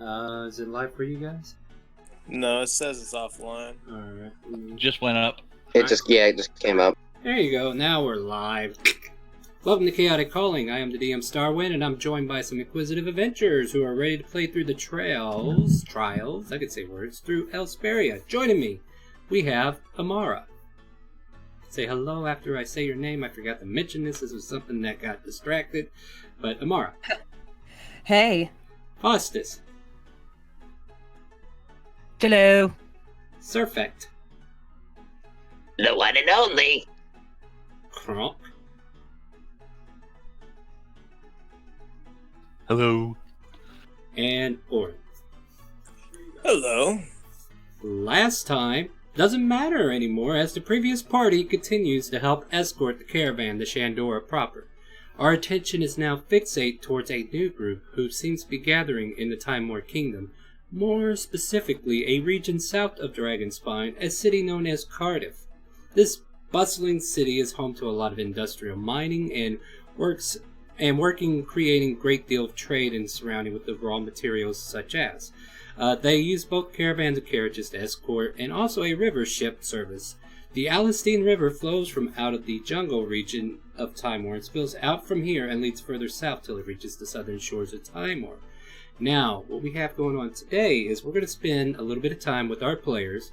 Is it live for you guys? No, it says it's offline. Alright. Just went up. It just came up. There you go, now we're live. Welcome to Chaoticcalling. I am the DM Starwind, and I'm joined by some inquisitive adventurers who are ready to play through the trials, I could say words, through Elsparia. Joining me, we have Amara. Say hello after I say your name. I forgot to mention this. This was something that got distracted. But Amara. Hey. Hostis. Hello. Surfect. The one and only. Kronk. Hello. And Orin. Hello. Last time doesn't matter anymore, as the previous party continues to help escort the caravan to Shandora proper. Our attention is now fixated towards a new group who seems to be gathering in the Timor Kingdom, more specifically a region south of Dragonspine, a city known as Cardiff. This bustling city is home to a lot of industrial mining and creating a great deal of trade and surrounding with the raw materials such as. They use both caravans and carriages to escort, and also a river ship service. The Alistine River flows from out of the jungle region of Timor and spills out from here and leads further south till it reaches the southern shores of Timor. Now, what we have going on today is we're going to spend a little bit of time with our players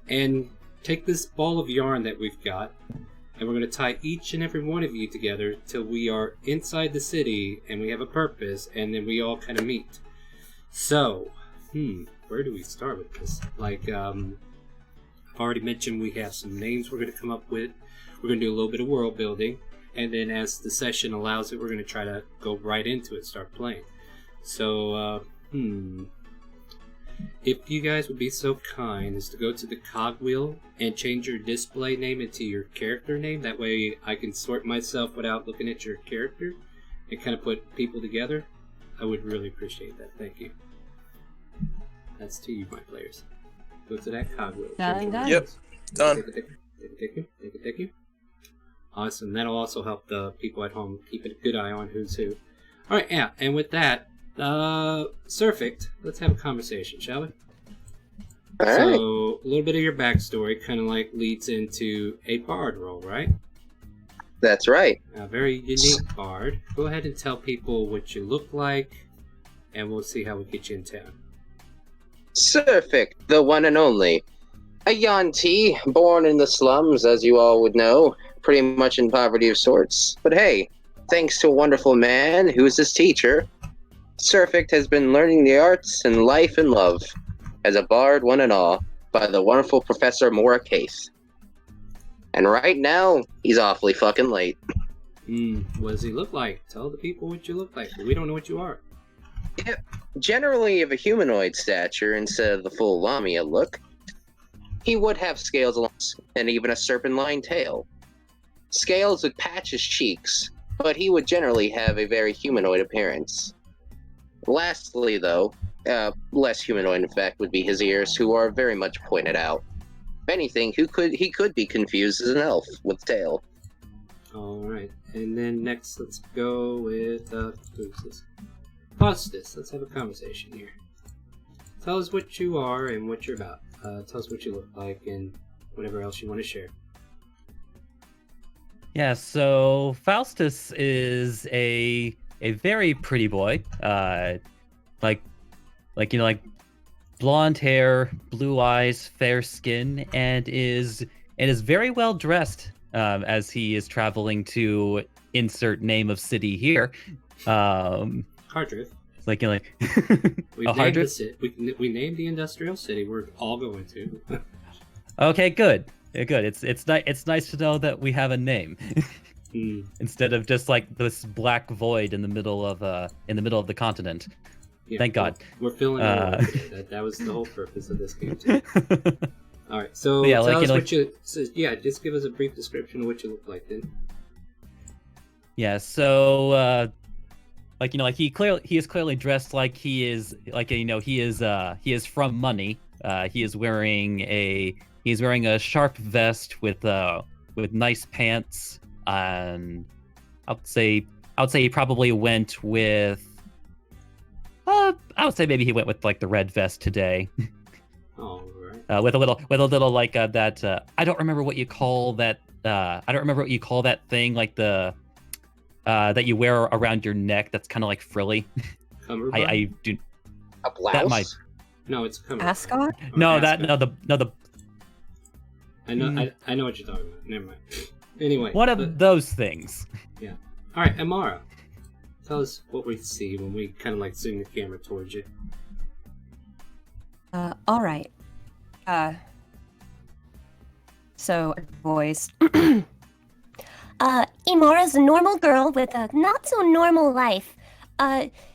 and take this ball of yarn that we've got, and we're going to tie each and every one of you together till we are inside the city and we have a purpose, and then we all kind of meet. So, where do we start with this? I've already mentioned we have some names we're going to come up with. We're going to do a little bit of world building, and then as the session allows it, we're going to try to go right into it, start playing. So, if you guys would be so kind as to go to the cogwheel and change your display name into your character name, that way I can sort myself without looking at your character and kind of put people together, I would really appreciate that. Thank you. That's to you, my players. Go to that cogwheel. Done. Yep, done. Thank you. Awesome. That'll also help the people at home keep a good eye on who's who. Alright, yeah, and with that, Surfict, let's have a conversation, shall we? Alright. So, a little bit of your backstory kind of leads into a bard role, right? That's right. A very unique bard. Go ahead and tell people what you look like, and we'll see how we get you in town. Surfic, the one and only. A Yanti, born in the slums, as you all would know, pretty much in poverty of sorts. But hey, thanks to a wonderful man who is his teacher, Surfic has been learning the arts and life and love, as a bard one and all, by the wonderful Professor Mora Case. And right now, he's awfully fucking late. What does he look like? Tell the people what you look like. We don't know what you are. Generally of a humanoid stature instead of the full Lamia look. He would have scales and even a serpent-lined tail. Scales would patch his cheeks, but he would generally have a very humanoid appearance. Lastly, though, less humanoid in fact would be his ears, who are very much pointed out. If anything, he could be confused as an elf with tail. Alright, and then next let's go with, who's this? Hostis, let's have a conversation here. Tell us what you are and what you're about. Tell us what you look like and whatever else you want to share. Yeah, so Faustus is a very pretty boy. Like blonde hair, blue eyes, fair skin, and is very well dressed as he is traveling to insert name of city here. Hardriff. We named the industrial city we're all going to. Okay, good. It's nice to know that we have a name instead of just like this black void in the middle of the continent. Yeah, Thank God. We're filling it. That was the whole purpose of this game too. All right, so yeah, tell us what you. So, yeah, just give us a brief description of what you look like then. Yeah, so he is clearly dressed like he is from money. He is wearing a sharp vest with nice pants, and I would say he probably went with I would say maybe he went with like the red vest today. All right. With a little like that. I don't remember what you call that. I don't remember what you call that thing, like the that you wear around your neck. That's kind of like frilly. Cummerbund? I do. A blouse? That might. No, it's a cummerbund. Ascot? Or No, ascot. the. I know. I know what you're talking about. Never mind. Anyway. One of those things. Yeah. All right, Amara. Tell us what we see when we kind of like zoom the camera towards you. All right. So, boys. Imora's a normal girl with a not so normal life.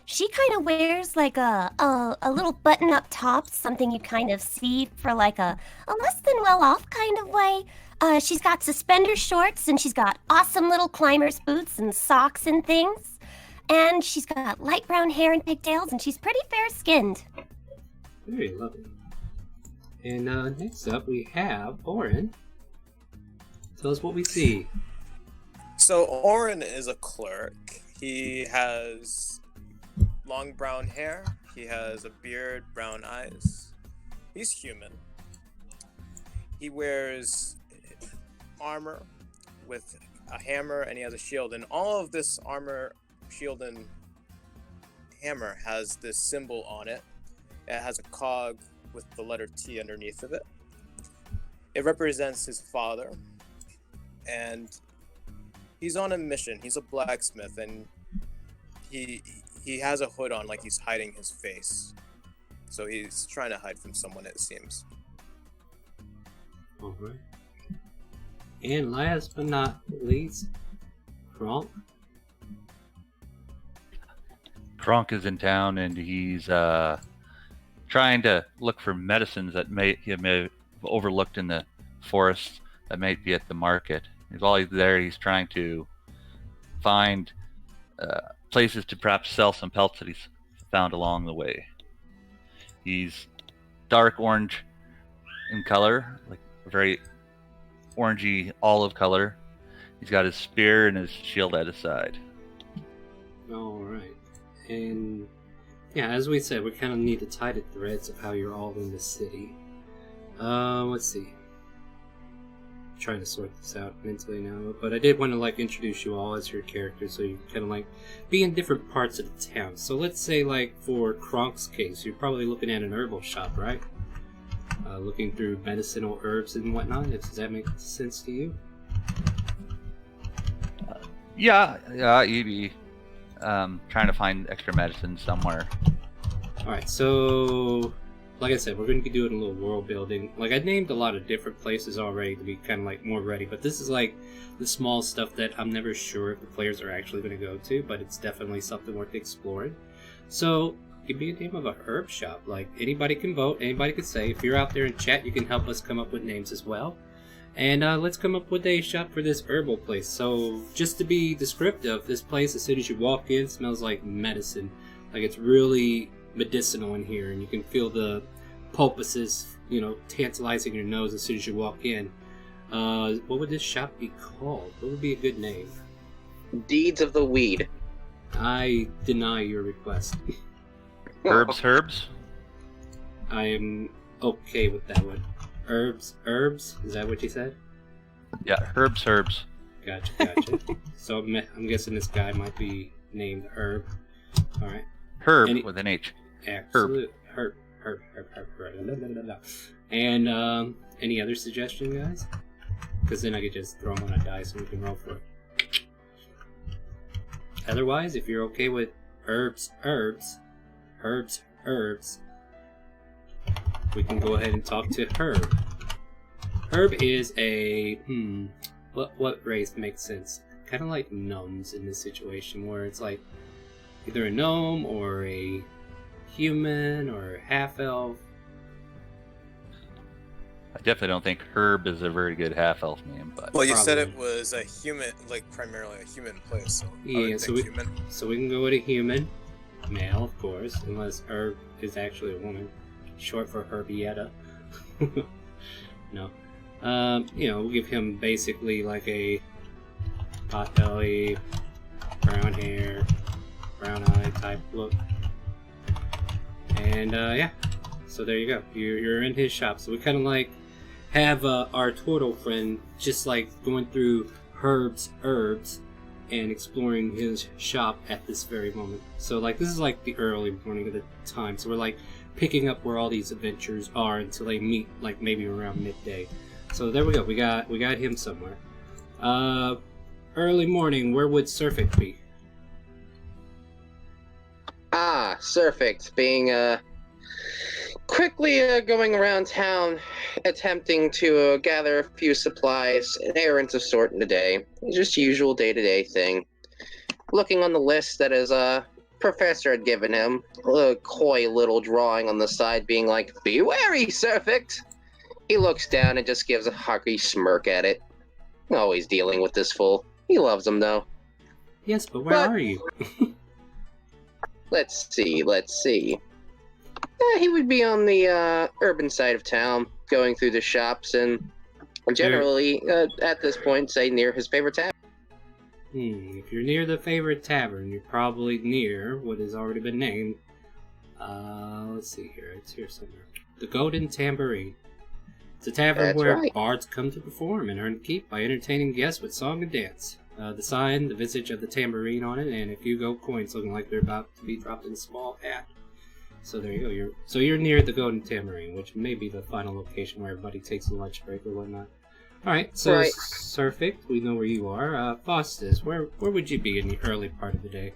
She kind of wears like a little button up top, something you kind of see for like a less than well off kind of way. She's got suspender shorts and she's got awesome little climbers boots and socks and things. And she's got light brown hair and pigtails and she's pretty fair skinned. Very lovely. And next up we have Oren. Tell us what we see. So Oren is a clerk. He has long brown hair. He has a beard, brown eyes. He's human. He wears armor with a hammer and he has a shield. And all of this armor, shield, and hammer has this symbol on it. It has a cog with the letter T underneath of it. It represents his father. And he's on a mission. He's a blacksmith, and he has a hood on, like he's hiding his face. So he's trying to hide from someone, it seems. All right. And last but not least, Kronk. Kronk is in town, and he's trying to look for medicines that he may have overlooked in the forest that might be at the market. While he's there, he's trying to find places to perhaps sell some pelts that he's found along the way. He's dark orange in color, like a very orangey olive color. He's got his spear and his shield at his side. All right. And yeah, as we said, we kind of need to tie the threads of how you're all in the city. Let's see. Trying to sort this out mentally now, but I did want to like introduce you all as your characters, so you kind of like be in different parts of the town. So let's say like for Kronk's case, you're probably looking at an herbal shop, right? Looking through medicinal herbs and whatnot. Does that make sense to you? Yeah, you'd be trying to find extra medicine somewhere. All right, so like I said, we're going to be doing a little world building. Like, I named a lot of different places already to be kind of like more ready, but this is like the small stuff that I'm never sure if the players are actually going to go to, but it's definitely something worth exploring. So, give me a name of a herb shop. Like, anybody can vote, anybody can say. If you're out there in chat, you can help us come up with names as well. And let's come up with a shop for this herbal place. So, just to be descriptive, this place, as soon as you walk in, smells like medicine. Like, it's really medicinal in here, and you can feel the pulpuses, tantalizing your nose as soon as you walk in. What would this shop be called? What would be a good name? Deeds of the Weed. I deny your request. Herbs? I am okay with that one. Herbs? Is that what you said? Yeah, herbs. Gotcha. So I'm guessing this guy might be named Herb. Alright. Herb with an H. Absolute. Herb. And any other suggestion, guys? Because then I could just throw them on a dice and we can roll for it. Otherwise, if you're okay with herbs, we can go ahead and talk to Herb. Herb is a what race makes sense? Kind of like gnomes in this situation, where it's like either a gnome or a human or a half-elf. I definitely don't think Herb is a very good half-elf name, but Well, you said Probably. it was a human, like primarily a human place. So I Yeah, would so think human. we can go with a human, male, of course, unless Herb is actually a woman, short for Herbietta. No. We'll give him basically like a pot belly, brown hair, brown eye type look. And yeah, so there you go. You're in his shop. So we kind of like have our turtle friend just like going through Herb's herbs and exploring his shop at this very moment. So like this is like the early morning of the time. So we're like picking up where all these adventures are until they meet like maybe around midday. So there we go. We got him somewhere. Early morning. Where would Surfic be? Surfic being quickly going around town, attempting to gather a few supplies, errands of sort in the day. Just usual day-to-day thing. Looking on the list that his professor had given him, a coy little drawing on the side being like, "Be wary, Surfic!" He looks down and just gives a hearty smirk at it. Always dealing with this fool. He loves him, though. Yes, but where are you? Let's see. He would be on the urban side of town, going through the shops, and generally, at this point, say near his favorite tavern. If you're near the favorite tavern, you're probably near what has already been named. Let's see here. It's here somewhere. The Golden Tambourine. It's a tavern where bards come to perform and earn keep by entertaining guests with song and dance. The sign, the visage of the tambourine on it, and a few gold coins looking like they're about to be dropped in a small hat. So there you go. You're near the Golden Tambourine, which may be the final location where everybody takes a lunch break or whatnot. All right, so Surfic, we know where you are. Faustus, where would you be in the early part of the day?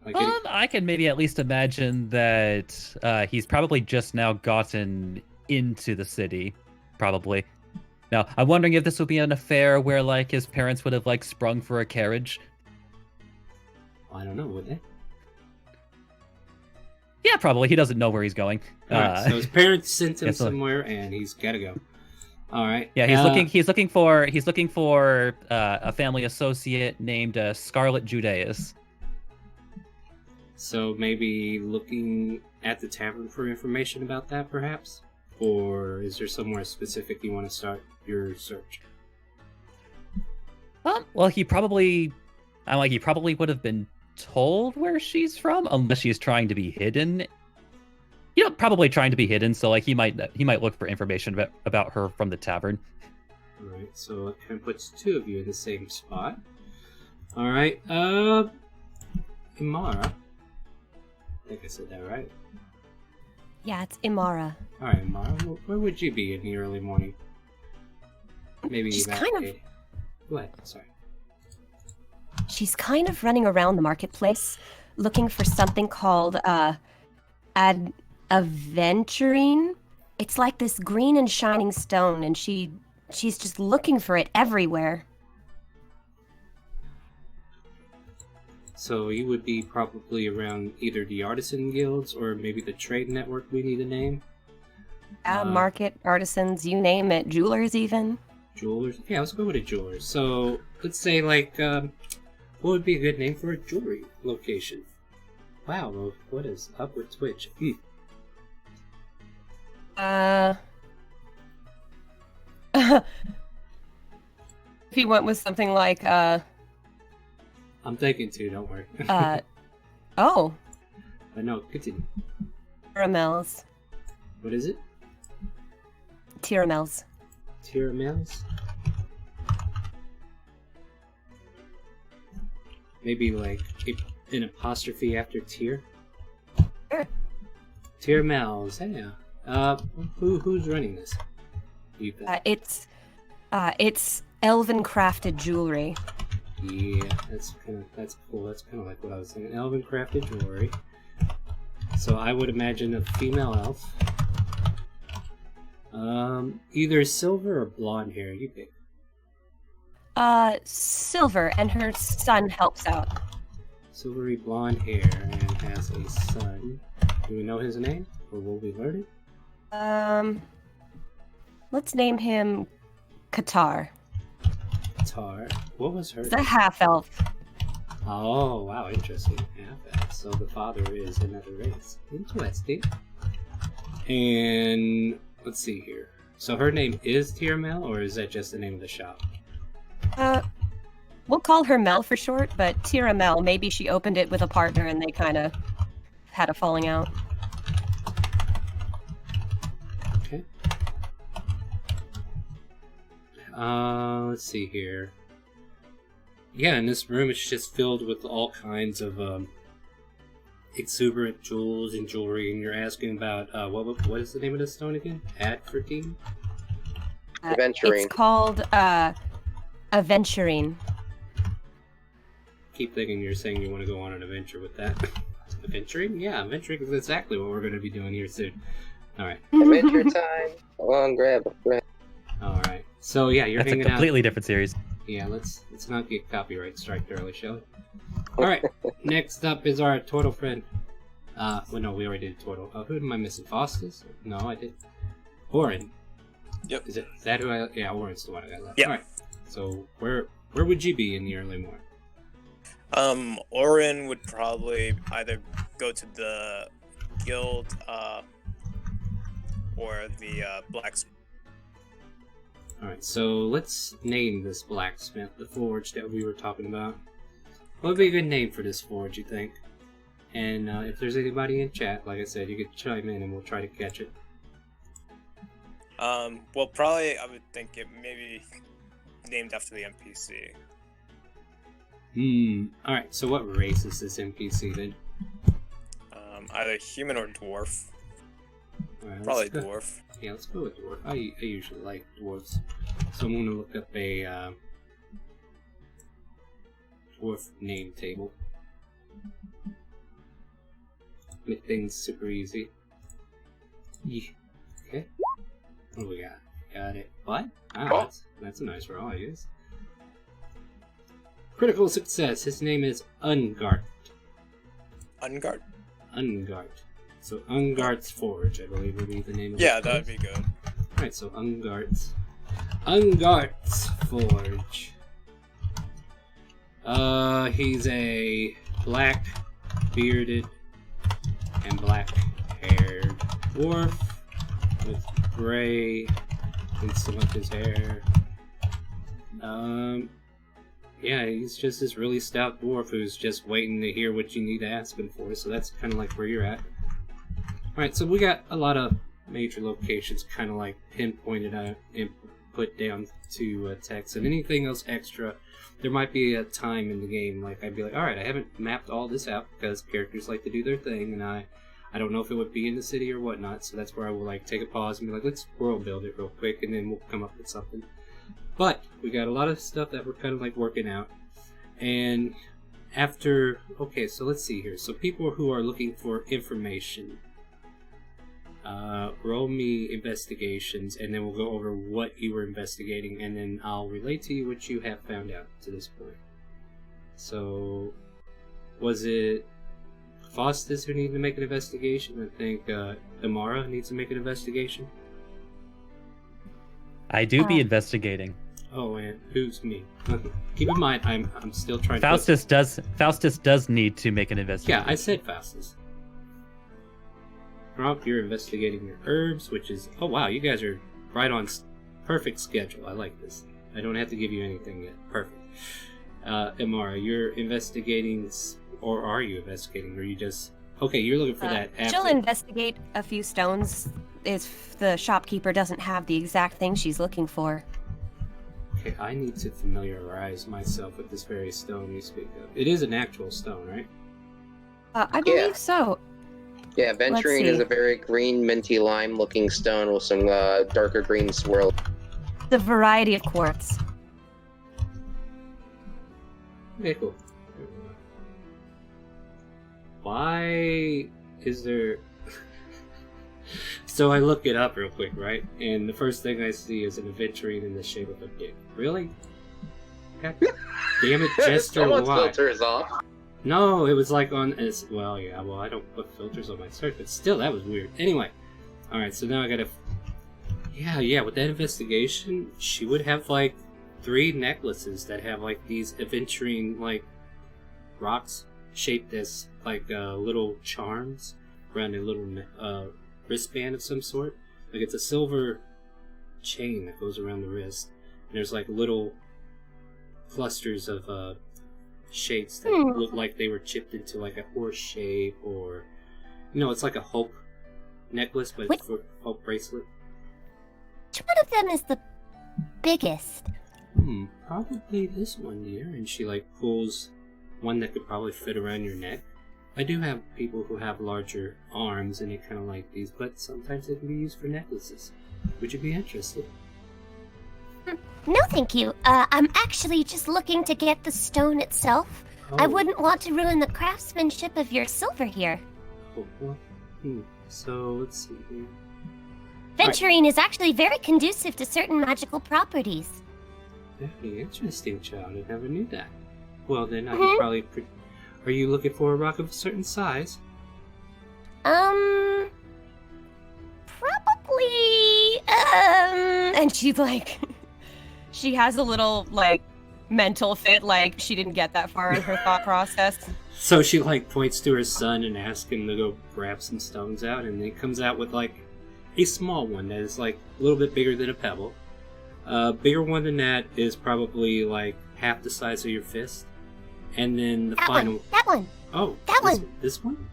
Like I can maybe at least imagine that he's probably just now gotten into the city, probably. Now, I'm wondering if this would be an affair where, like, his parents would have, like, sprung for a carriage. I don't know, would they? Yeah, probably. He doesn't know where he's going. Right, so his parents sent him somewhere, and he's got to go. All right. Yeah, he's looking for a family associate named Scarlet Judaeus. So maybe looking at the tavern for information about that, perhaps? Or is there somewhere specific you want to start your search? Well, he probably would have been told where she's from, unless she's trying to be hidden. Probably trying to be hidden. So, like, he might look for information about her from the tavern. All right. So it kind of puts two of you in the same spot. All right. Imara. I think I said that right. Yeah, it's Imara. All right, Imara. Where would you be in the early morning? Maybe She's about kind of... 8. Go ahead. Sorry. She's kind of running around the marketplace, looking for something called aventurine. It's like this green and shining stone, and she's just looking for it everywhere. So you would be probably around either the artisan guilds or maybe the trade network we need to name. Market, artisans, you name it, jewelers even. Jewelers? Yeah, let's go with a jewelers. So let's say like, what would be a good name for a jewelry location? Wow, well, what is Upward Twitch? If he went with something like, I'm thinking too, don't worry. oh. But no, continue. Tiramels. What is it? Tiramels. Tiramels? Maybe like an apostrophe after tier? Sure. Tiramels, yeah. Who's running this? It's elven crafted jewelry. Yeah, that's cool. That's kind of like what I was thinking. Elven crafted jewelry. So I would imagine a female elf. Either silver or blonde hair. You pick. Silver, and her son helps out. Silvery blonde hair and has a son. Do we know his name, or will we learn it? Let's name him Qatar. Qatar. What was her? He's a half elf. Oh, wow, interesting. Half elf. So the father is another race. Interesting. And let's see here. So her name is Tiramel, or is that just the name of the shop? We'll call her Mel for short, but Tiramel, maybe she opened it with a partner and they kind of had a falling out. Let's see here. Yeah, and this room is just filled with all kinds of exuberant jewels and jewelry, and you're asking about what is the name of this stone again? Advertine? Aventurine. It's called aventurine. Keep thinking you're saying you want to go on an adventure with that. Adventuring? Yeah, adventuring is exactly what we're going to be doing here soon. Alright. Adventure time. Come on, grab a friend. Alright. So yeah, you're That's a hanging out. completely different series. Yeah, let's not get copyright striked early, shall we? Alright, next up is our turtle friend. Well, no, we already did turtle. Who am I missing? Faustus? No, I did. Orin. Yep. Is that who I... Yeah, Orin's the one I got left. Yep. Alright, so where would you be in the early morning? Orin would probably either go to the guild, or the blacksmith. Alright, so let's name this blacksmith, the forge that we were talking about. What would be a good name for this forge, you think? And if there's anybody in chat, like I said, you could chime in and we'll try to catch it. Well, probably I would think it maybe named after the NPC. Alright, so what race is this NPC then? Either human or dwarf. Alright, Probably let's go- dwarf. Yeah, let's go with dwarf. I usually like dwarves. So I'm gonna look up a dwarf name table. Make things super easy. Yeah. Okay. What do we got? Got it. What? Ah, that's a nice roll, I guess. Critical success. His name is Ungart. Ungard? Ungart. So Ungart's Forge, I believe, would be the name of Yeah, it. that'd be good. Alright, so Ungart's Forge. He's a black bearded and black haired dwarf with gray in some of his hair. Yeah, he's just this really stout dwarf who's just waiting to hear what you need to ask him for, so that's kind of like where you're at. Alright, so we got a lot of major locations kind of like pinpointed out and put down to text, and anything else extra, there might be a time in the game, like I'd be like, alright, I haven't mapped all this out because characters like to do their thing, and I don't know if it would be in the city or whatnot, so that's where I will like take a pause and be like, let's world build it real quick, and then we'll come up with something. But we got a lot of stuff that we're kind of like working out, and after, okay, so let's see here. So people who are looking for information, roll me investigations, and then we'll go over what you were investigating, and then I'll relate to you what you have found out to this point. So, was it Faustus who needed to make an investigation? I think Amara needs to make an investigation. I do be investigating. Oh, and who's me? Keep in mind, I'm still trying. Faustus does need to make an investigation. Yeah, I said Faustus. Gronk, you're investigating your herbs, which is... Oh, wow, you guys are right on perfect schedule. I like this. I don't have to give you anything yet. Perfect. Amara, you're investigating... Or are you investigating? Or you just... Okay, you're looking for that after... She'll investigate a few stones if the shopkeeper doesn't have the exact thing she's looking for. Okay, I need to familiarize myself with this very stone you speak of. It is an actual stone, right? I believe so. Yeah, Aventurine is see. a very green, minty lime looking stone with some darker green swirl. The variety of quartz. Okay, cool. Why is there... So I look it up real quick, right? And the first thing I see is an aventurine in the shape of a dick. Really? God damn it, Jester, Someone's why? filter is off. No, it was like on... Well, yeah, well, I don't put filters on my search, but still, that was weird. Anyway. Alright, so now I gotta... Yeah, with that investigation, she would have, like, 3 necklaces that have, like, these aventurine, like, rocks shaped as, like, little charms around a little, wristband of some sort. Like, it's a silver chain that goes around the wrist. And there's, like, little clusters of, shapes that look like they were chipped into, like, a horse shape, or... You know, it's like a hope necklace, but it's for hope bracelet. Which one of them is the biggest? Probably this one, dear. And she like pulls one that could probably fit around your neck. I do have people who have larger arms and they kind of like these, but sometimes they can be used for necklaces. Would you be interested? No, thank you. I'm actually just looking to get the stone itself. I wouldn't want to ruin the craftsmanship of your silver here. Oh, well, So, let's see here. Venturing is actually very conducive to certain magical properties. Very interesting, child. I never knew that. Well, then I could probably... Are you looking for a rock of a certain size? Probably, and she's like, she has a little, like, mental fit, like, she didn't get that far in her thought process. So she, like, points to her son and asks him to go grab some stones out, and he comes out with, like, a small one that is, like, a little bit bigger than a pebble. A bigger one than that is probably, like, half the size of your fist. And then the final... That one! Oh, that one! This one?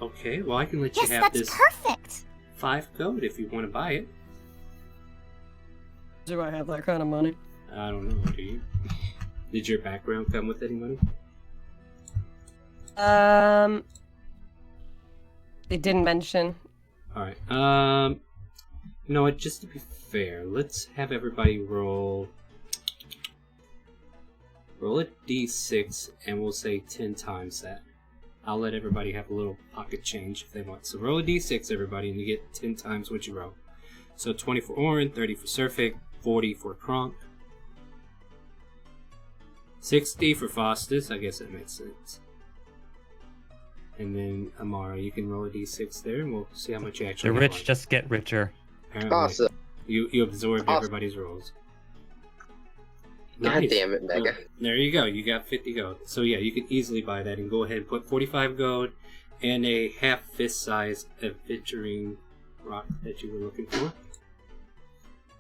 Okay, well, I can let you have Yes, this... that's perfect! 5 gold if you want to buy it. Do I have that kind of money? I don't know, do you? Did your background come with any money? It didn't mention. Alright, you know what, just to be fair, let's have everybody roll a d6 and we'll say 10 times that. I'll let everybody have a little pocket change if they want. So roll a d6, everybody, and you get 10 times what you roll. So 20 for Orin, 30 for Surfik, 40 for Kronk, 60 for Faustus, I guess that makes sense. And then Amara, you can roll a d6 there, and we'll see how much you actually The have rich on. just get richer. Apparently, Awesome. you absorbed Awesome. everybody's rolls. God Nice. damn it, Mega. There you go. You got 50 gold. So yeah, you can easily buy that and go ahead and put 45 gold and a half fist size aventurine rock that you were looking for.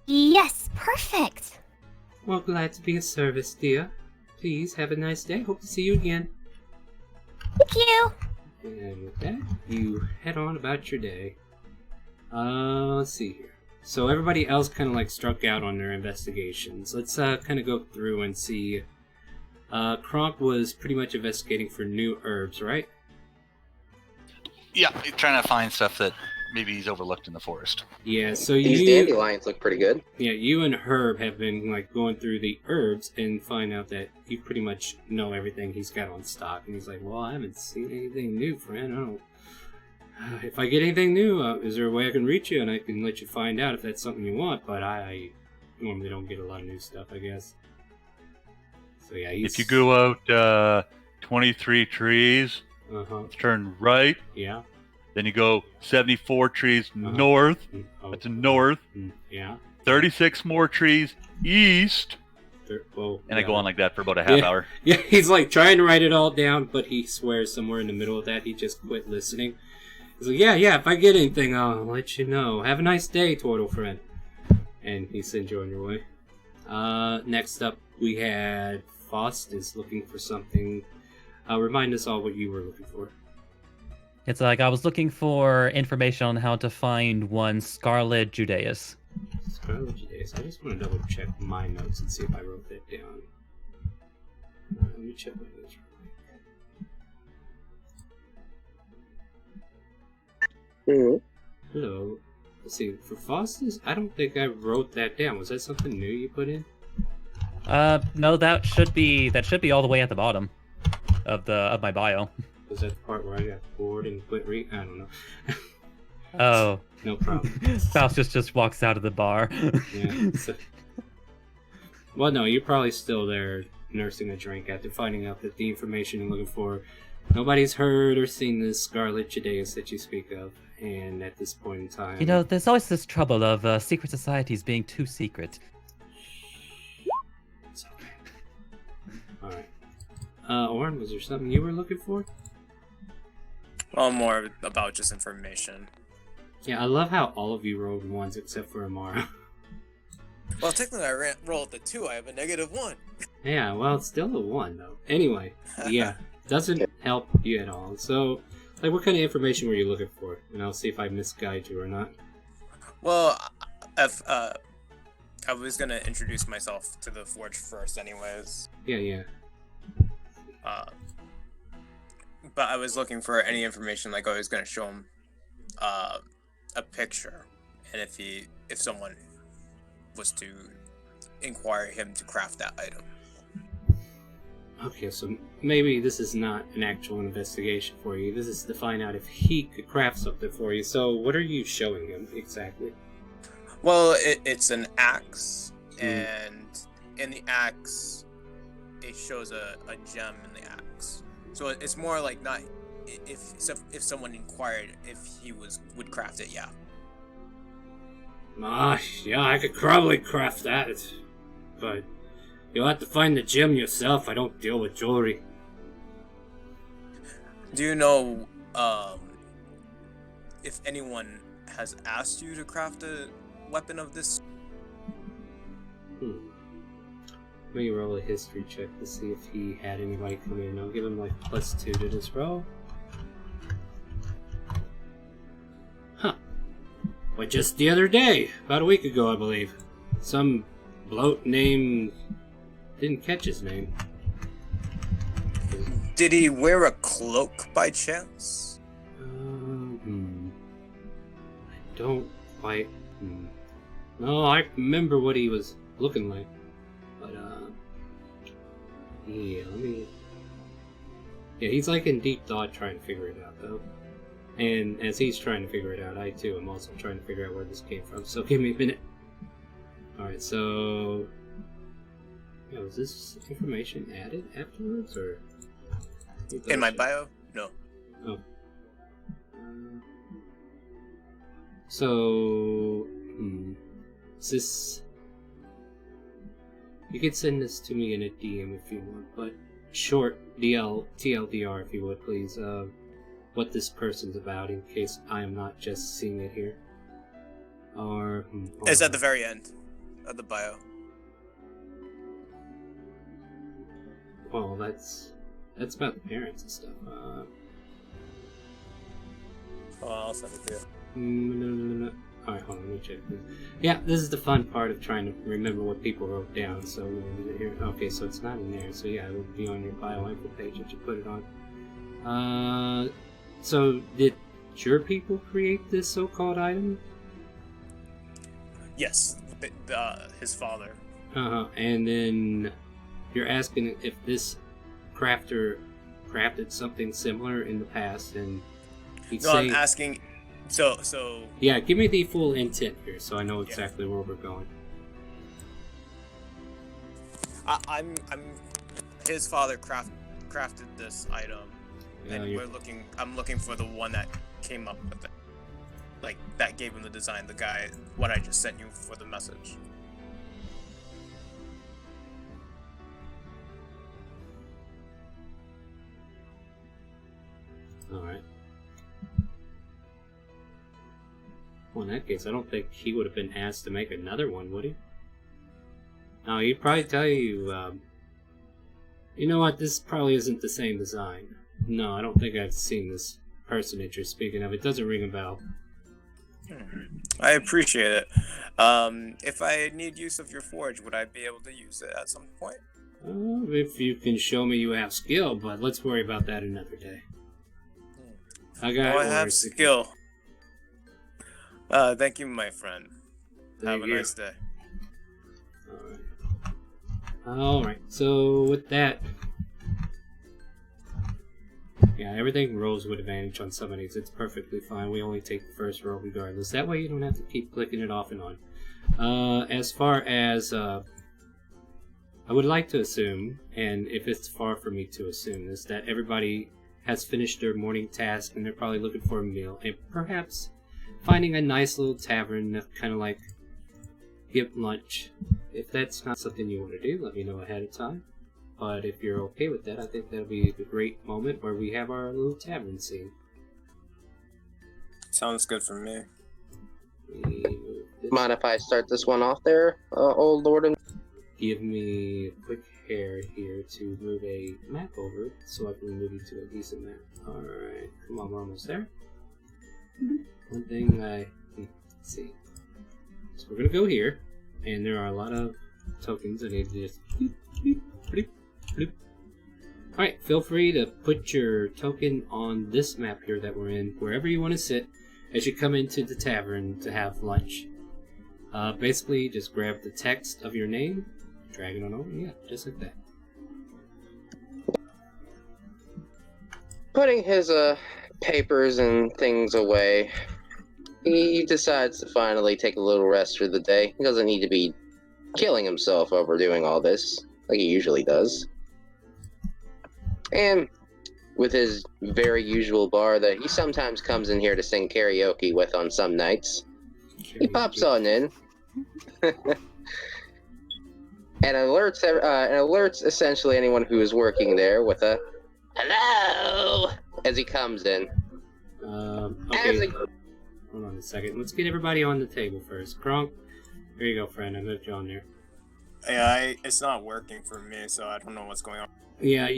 Yes, perfect! Well, glad to be of service, dear. Please have a nice day. Hope to see you again. Thank you! And with that, you head on about your day. Let's see here. So everybody else kind of like struck out on their investigations. Let's kind of go through and see. Kronk was pretty much investigating for new herbs, right? Yeah, trying to find stuff that maybe he's overlooked in the forest. Yeah, so These dandelions look pretty good. Yeah, you and Herb have been like going through the herbs and find out that you pretty much know everything he's got on stock. And he's like, well, I haven't seen anything new, friend. I don't... If I get anything new, is there a way I can reach you and I can let you find out if that's something you want? But I normally don't get a lot of new stuff, I guess. So yeah, If you go out 23 trees, turn right, Yeah. then you go 74 trees Uh-huh. north, Oh, that's north, yeah. 36 more trees east, Well, and I yeah. go on like that for about a half Yeah. hour. Yeah, he's like trying to write it all down, but he swears somewhere in the middle of that he just quit listening. He's like, yeah, if I get anything, I'll let you know. Have a nice day, turtle friend. And he sends you on your way. Next up, we had Faustus looking for something. Remind us all what you were looking for. It's like I was looking for information on how to find one Scarlet Judaeus. Scarlet Judaeus. I just want to double check my notes and see if I wrote that down. Let me check my notes real quick. Mm-hmm. Hello. Let's see. For Faustus, I don't think I wrote that down. Was that something new you put in? No, that should be all the way at the bottom of my bio. Was that the part where I got bored and quit reading? I don't know. Oh. No problem. Faustus just walks out of the bar. Yeah. Well, no, you're probably still there nursing a drink after finding out that the information you're looking for, nobody's heard or seen this Scarlet Judaeus that you speak of. And at this point in time... You know, there's always this trouble of secret societies being too secret. It's okay. Alright. Orin, was there something you were looking for? Well, more about just information. Yeah, I love how all of you rolled ones except for Amara. Well, technically, I rolled the 2. I have a -1. Yeah, well, it's still a 1, though. Anyway, yeah, doesn't help you at all. So, like, what kind of information were you looking for? And I'll see if I misguide you or not. Well, if I was gonna introduce myself to the forge first, anyways. Yeah. But I was looking for any information. Like I was gonna show him a picture, and if someone was to inquire him to craft that item. Okay, so maybe this is not an actual investigation for you. This is to find out if he could craft something for you. So what are you showing him exactly? Well, it's an axe, and in the axe, it shows a gem in the axe. So it's more like not if someone inquired if he would craft it, yeah. Yeah, I could probably craft that, but you'll have to find the gem yourself. I don't deal with jewelry. Do you know if anyone has asked you to craft a weapon of this? Let me roll a history check to see if he had anybody come in. I'll give him like +2 to this roll. Well, just the other day, about a week ago, I believe, some bloke named... didn't catch his name. Did he wear a cloak by chance? I don't quite... No, I remember what he was looking like. But, yeah, let me... Yeah, he's like in deep thought trying to figure it out, though. And as he's trying to figure it out, I too am also trying to figure out where this came from. So give me a minute. Alright, so... Yeah, was this information added afterwards, or... In my bio? No. Oh. So... Is this... You could send this to me in a DM if you want, but short TLDR if you would, please. What this person's about, in case I am not just seeing it here. Or... It's at the very end of the bio. Well, that's about the parents and stuff. Oh, I'll send it to you. No. Alright, hold on, let me check this. Yeah, this is the fun part of trying to remember what people wrote down. So, here. Okay, so it's not in there. So yeah, it would be on your bio info page that you put it on. So did your people create this so-called item? Yes, his father. And then you're asking if this crafter crafted something similar in the past, and he'd say... I'm asking... So... Yeah, give me the full intent here, so I know exactly where we're going. I'm... His father crafted this item, and I'm looking for the one that came up with it. Like, that gave him the design, the guy, what I just sent you for the message. Alright. Well, in that case, I don't think he would have been asked to make another one, would he? No, he'd probably tell you, you know what, this probably isn't the same design. No, I don't think I've seen this personage you're speaking of. It doesn't ring a bell. I appreciate it. If I need use of your forge, would I be able to use it at some point? If you can show me you have skill, but let's worry about that another day. I have skill. Thank you, my friend. Have a nice day. Alright, so with that... Yeah, everything rolls with advantage on some of these. It's perfectly fine. We only take the first roll regardless. That way you don't have to keep clicking it off and on. As far as... I would like to assume, and if it's far for me to assume this, that everybody has finished their morning task and they're probably looking for a meal, and perhaps finding a nice little tavern, kind of like get lunch. If that's not something you want to do, let me know ahead of time. But if you're okay with that, I think that'll be the great moment where we have our little tavern scene. Sounds good for me. Mind if I start this one off there, old lord? Give me a quick hair here to move a map over so I can move you to a decent map. Alright, come on, we're almost there. One thing let's see. So we're gonna go here. And there are a lot of tokens I need to just... Bloop, bloop, bloop, bloop. Alright, feel free to put your token on this map here that we're in, wherever you want to sit, as you come into the tavern to have lunch. Basically, just grab the text of your name, drag it on over, yeah, just like that. Putting his papers and things away, he decides to finally take a little rest for the day. He doesn't need to be killing himself over doing all this, like he usually does. And with his very usual bar that he sometimes comes in here to sing karaoke with on some nights, he pops on in and alerts essentially anyone who is working there with a hello as he comes in. Okay. Hold on a second. Let's get everybody on the table first. Kronk, there you go, friend. I moved you on there. Yeah, it's not working for me, so I don't know what's going on. Yeah,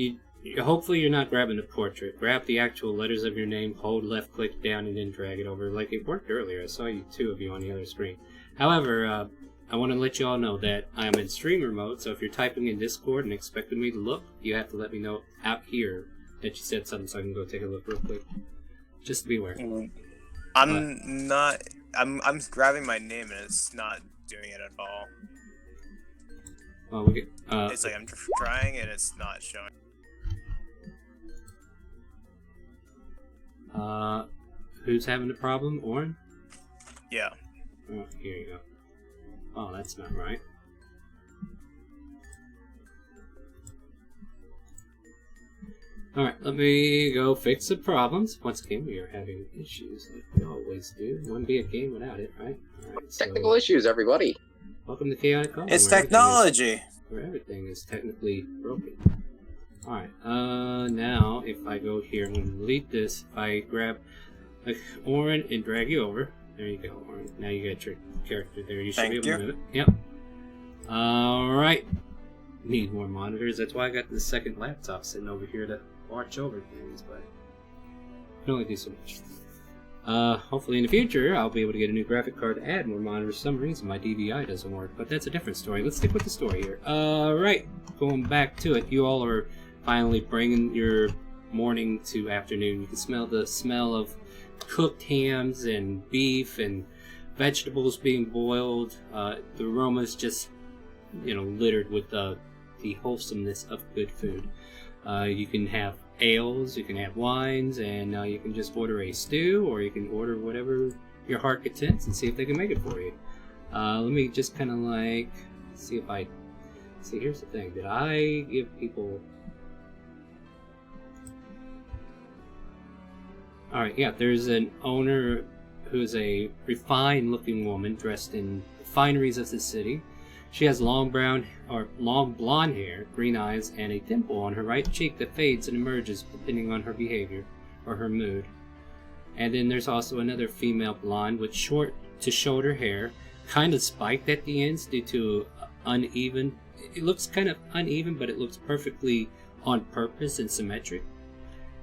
hopefully you're not grabbing the portrait. Grab the actual letters of your name, hold left click down, and then drag it over. Like it worked earlier. I saw you, two of you on the other screen. However, I want to let you all know that I'm in streamer mode, so if you're typing in Discord and expecting me to look, you have to let me know out here that you said something so I can go take a look real quick. Just to be aware. I'm grabbing my name and it's not doing it at all. Well, we get, it's like I'm trying and it's not showing. Who's having the problem? Orin? Yeah. Oh, here you go. Oh, that's not right. Alright, let me go fix the problems. Once again, we are having issues like we always do. Wouldn't be a game without it, right? Alright, so technical issues, everybody. welcome to Chaoticcalling. It's technology! Where everything is technically broken. Alright, now if I go here, I'm going to delete this. If I grab Orin and drag you over. There you go, Orin. Now you got your character there. You should be able to move it. Yep. Alright. Need more monitors. That's why I got the second laptop sitting over here to watch over things, but I can only do so much. Hopefully in the future I'll be able to get a new graphic card to add more monitors. For some reason my DVI doesn't work, but that's a different story. Let's stick with the story here. Right, going back to it, you all are finally bringing your morning to afternoon. You can smell the smell of cooked hams and beef and vegetables being boiled. The aroma is just, littered with the wholesomeness of good food. You can have ales, you can have wines, and you can just order a stew, or you can order whatever your heart content and see if they can make it for you. Let me just kind of see if I... See, here's the thing. Did I give people... Alright, yeah, there's an owner who's a refined-looking woman dressed in the fineries of the city. She has long blonde hair, green eyes, and a dimple on her right cheek that fades and emerges depending on her behavior or her mood. And then there's also another female blonde with short to shoulder hair, kind of spiked at the ends due to uneven. It looks kind of uneven, but it looks perfectly on purpose and symmetric.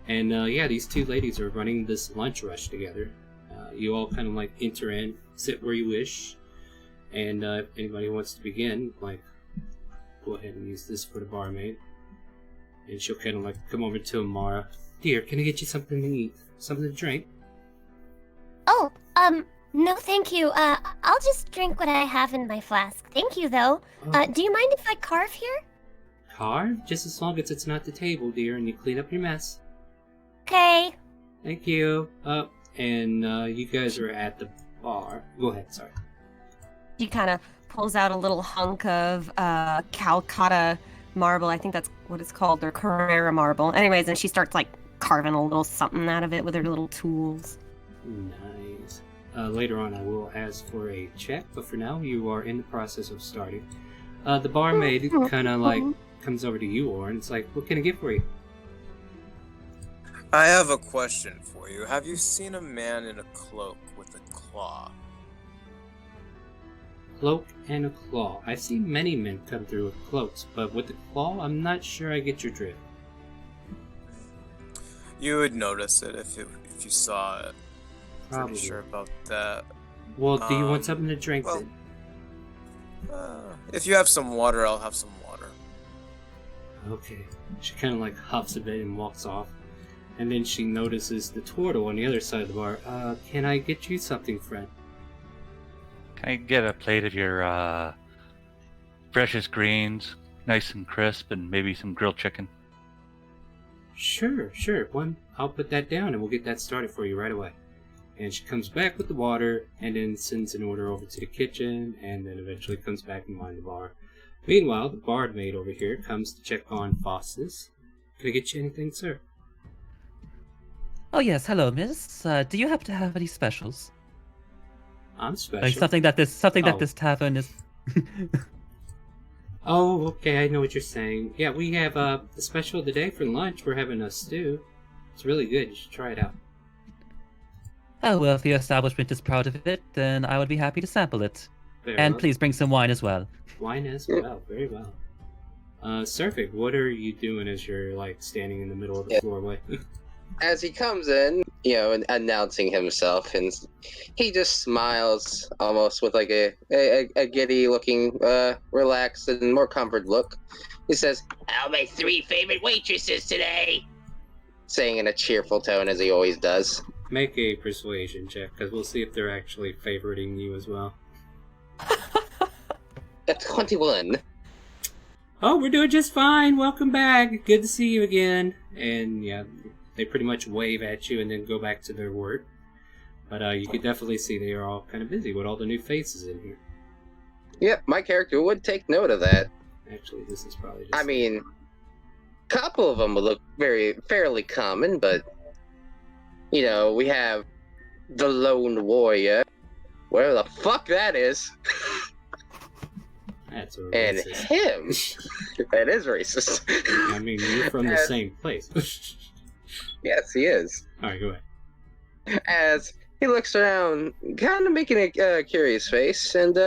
And yeah, these two ladies are running this lunch rush together. You all kind of enter in, sit where you wish. And if anybody wants to begin, go ahead and use this for the barmaid. And she'll kind of come over to Amara. Dear, can I get you something to eat? Something to drink? Oh, no thank you. I'll just drink what I have in my flask. Thank you, though. Do you mind if I carve here? Carve? Just as long as it's not the table, dear, and you clean up your mess. Okay. Thank you. And you guys are at the bar. Go ahead, sorry. She kind of pulls out a little hunk of Calcutta marble. I think that's what it's called, or Carrara marble. Anyways, and she starts carving a little something out of it with her little tools. Nice. Later on I will ask for a check, but for now you are in the process of starting. The barmaid kind of comes over to you, Orin. It's what can I get for you? I have a question for you. Have you seen a man in a cloak with a claw? Cloak and a claw. I've seen many men come through with cloaks, but with the claw, I'm not sure I get your drift. You would notice it if you saw it. Probably. Pretty sure about that. Well, do you want something to drink well, then? If you have some water, I'll have some water. Okay. She kind of like huffs a bit and walks off. And then she notices the turtle on the other side of the bar. Can I get you something, friend? Can I get a plate of your freshest greens, nice and crisp, and maybe some grilled chicken? Sure. One, I'll put that down and we'll get that started for you right away. And she comes back with the water and then sends an order over to the kitchen and then eventually comes back and behind the bar. Meanwhile, the barmaid over here comes to check on Faustus. Can I get you anything, sir? Oh yes, hello, miss. Do you happen to have any specials? I'm special. Like something that this tavern is. Oh, okay, I know what you're saying. Yeah, we have a special today for lunch. We're having a stew. It's really good. You should try it out. Oh well, if the establishment is proud of it, then I would be happy to sample it. Very And well. please bring some wine as well. Wine as well. Very well. Surfing, what are you doing as you're like standing in the middle of the doorway? As he comes in, and announcing himself, and he just smiles almost with like a giddy looking, relaxed and more comfort look. He says, "How are my 3 favorite waitresses today?" saying in a cheerful tone as he always does. Make a persuasion check, because we'll see if they're actually favoriting you as well. At 21. Oh, we're doing just fine. Welcome back. Good to see you again. And yeah, they pretty much wave at you and then go back to their work. But you could definitely see they are all kind of busy with all the new faces in here. Yep, my character would take note of that. Actually, this is probably just... I mean, a couple of them would look fairly common, but, we have the Lone Warrior, whatever the fuck that is, That's a and racist. him. That is racist. I mean, you're from the same place. Yes, he is. Alright, go ahead. As he looks around, kind of making a curious face, and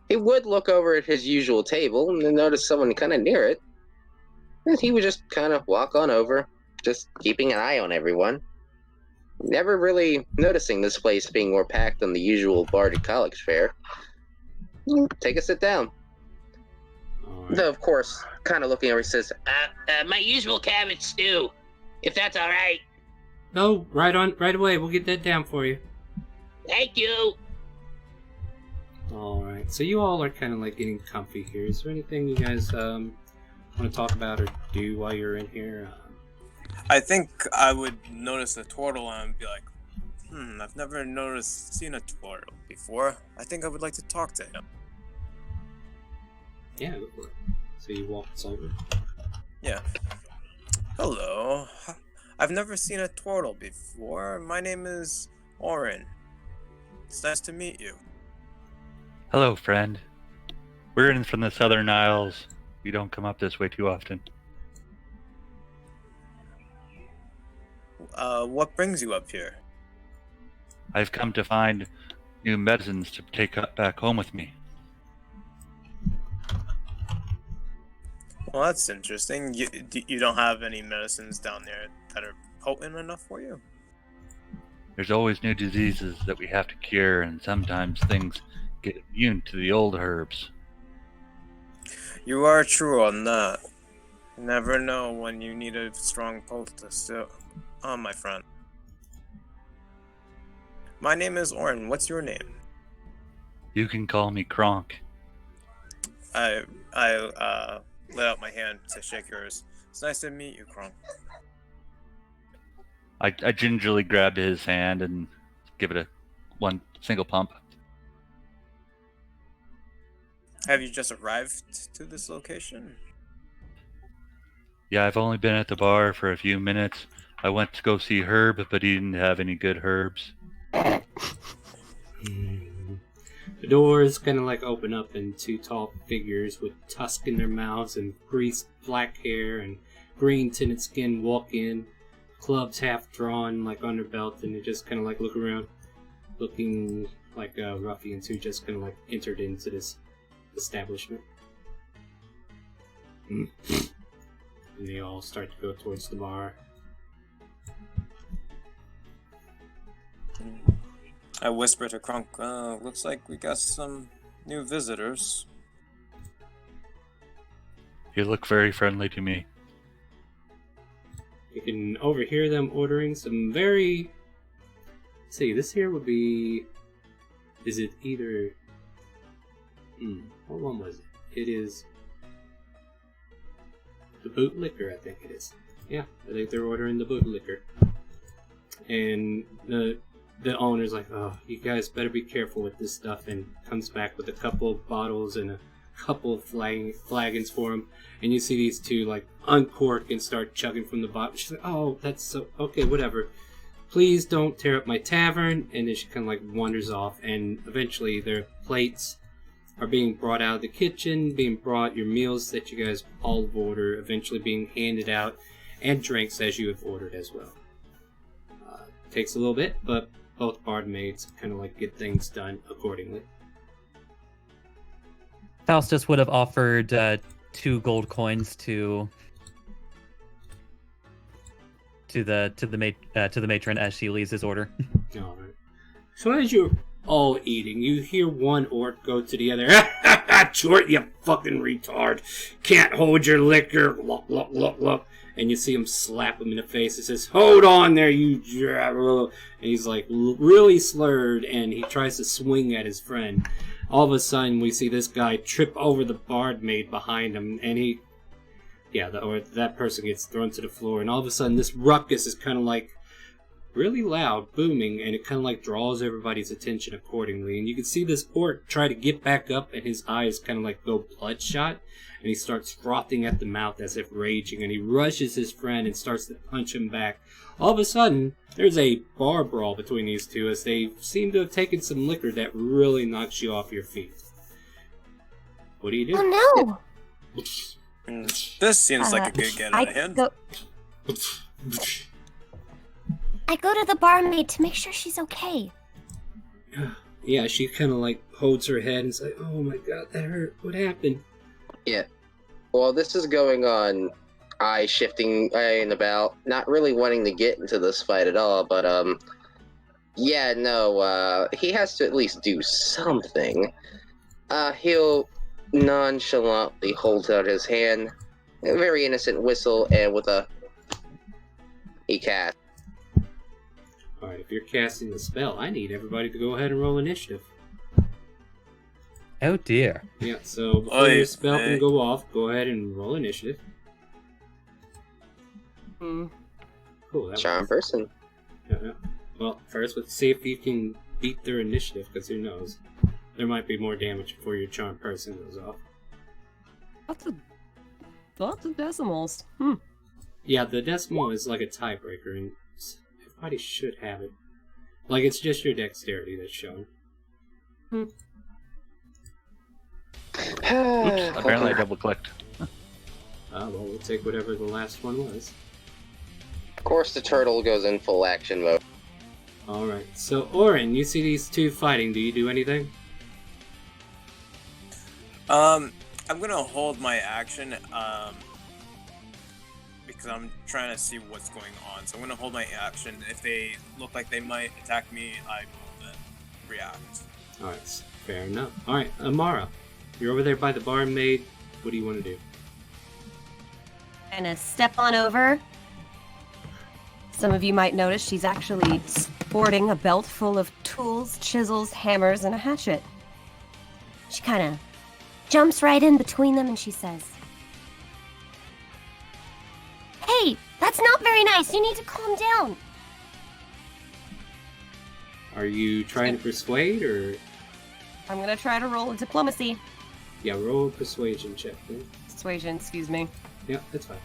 he would look over at his usual table and then notice someone kind of near it. And he would just kind of walk on over, just keeping an eye on everyone. Never really noticing this place being more packed than the usual Bardic College Fair. Take a sit down. Alright. Though, of course, kind of looking over, he says, My usual cabbage stew, if that's all right. No, right away. We'll get that down for you. Thank you. Alright, so you all are kind of like getting comfy here. Is there anything you guys want to talk about or do while you're in here? I think I would notice a turtle and be like, I've never seen a turtle before. I think I would like to talk to him. Yeah, go for it. So you walk over. Yeah. Hello. I've never seen a turtle before. My name is Oren. It's nice to meet you. Hello, friend. We're in from the Southern Isles. We don't come up this way too often. What brings you up here? I've come to find new medicines to take back home with me. Well, that's interesting. You don't have any medicines down there that are potent enough for you? There's always new diseases that we have to cure, and sometimes things get immune to the old herbs. You are true on that. You never know when you need a strong poultice. My friend. My name is Oren. What's your name? You can call me Kronk. I let out my hand to shake yours. It's nice to meet you, Kronk. I gingerly grabbed his hand and give it one single pump. Have you just arrived to this location? Yeah, I've only been at the bar for a few minutes. I went to go see Herb, but he didn't have any good herbs. The doors kind of like open up and 2 tall figures with tusks in their mouths and greased black hair and green tinted skin walk in, clubs half drawn like on their belt, and they just kind of like look around, looking like ruffians who just kind of like entered into this establishment. And they all start to go towards the bar. I whisper to Kronk, looks like we got some New visitors. You look very friendly to me. You can overhear them ordering some very... Let's see, this here would be... Is it either... what one was it? It is... The boot liquor, I think it is. Yeah, I think they're ordering the boot liquor. And the owner's like, oh, you guys better be careful with this stuff, and comes back with a couple of bottles and a couple of flagons for him. And you see these two, like, uncork and start chugging from the bottle. She's like, oh, that's so... Okay, whatever. Please don't tear up my tavern. And then she kind of, like, wanders off. And eventually their plates are being brought out of the kitchen, being brought, your meals that you guys all have ordered, eventually being handed out, and drinks as you have ordered as well. Takes a little bit, but both barmaids kind of, like, get things done accordingly. Faustus would have offered 2 gold coins to the matron as she leaves his order. All right. So as you're all eating, you hear one orc go to the other. Short, you fucking retard! Can't hold your liquor. Look, look, look, look. And you see him slap him in the face. It says, "Hold on there, you jabber!" And he's like really slurred, and he tries to swing at his friend. All of a sudden, we see this guy trip over the barmaid behind him, and that person gets thrown to the floor. And all of a sudden, this ruckus is kind of like really loud, booming, and it kind of like draws everybody's attention accordingly. And you can see this orc try to get back up, and his eyes kind of like go bloodshot, and he starts frothing at the mouth as if raging, and he rushes his friend and starts to punch him back. All of a sudden, there's a bar brawl between these two as they seem to have taken some liquor that really knocks you off your feet. What do you do? Oh no! This seems like a good get out of hand. I go to the barmaid to make sure she's okay. Yeah, she kind of like holds her head and is like, "Oh my god, that hurt. What happened?" Yeah. While this is going on, I shifting and about, not really wanting to get into this fight at all, but he has to at least do something. He'll nonchalantly hold out his hand, a very innocent whistle, and with he casts. Alright, if you're casting the spell, I need everybody to go ahead and roll initiative. Oh dear. Yeah, so before your spell can go off, go ahead and roll initiative. Cool. Charm person. Yeah. Well, first, let's see if you can beat their initiative, because who knows? There might be more damage before your charm person goes off. Lots of decimals. Yeah, the decimal is like a tiebreaker, and everybody should have it. Like, it's just your dexterity that's shown. Oops, apparently I double-clicked. Well, we'll take whatever the last one was. Of course, the turtle goes in full action mode. Alright, so Orin, you see these two fighting. Do you do anything? I'm gonna hold my action, because I'm trying to see what's going on. So I'm gonna hold my action. If they look like they might attack me, I will then react. Alright, fair enough. Alright, Amara, you're over there by the barmaid. What do you want to do? Gonna step on over. Some of you might notice she's actually sporting a belt full of tools, chisels, hammers, and a hatchet. She kind of jumps right in between them and she says, "Hey, that's not very nice. You need to calm down." Are you trying to persuade, or...? I'm gonna try to roll a diplomacy. Yeah, roll a persuasion check, then. Persuasion, excuse me. Yeah, that's fine.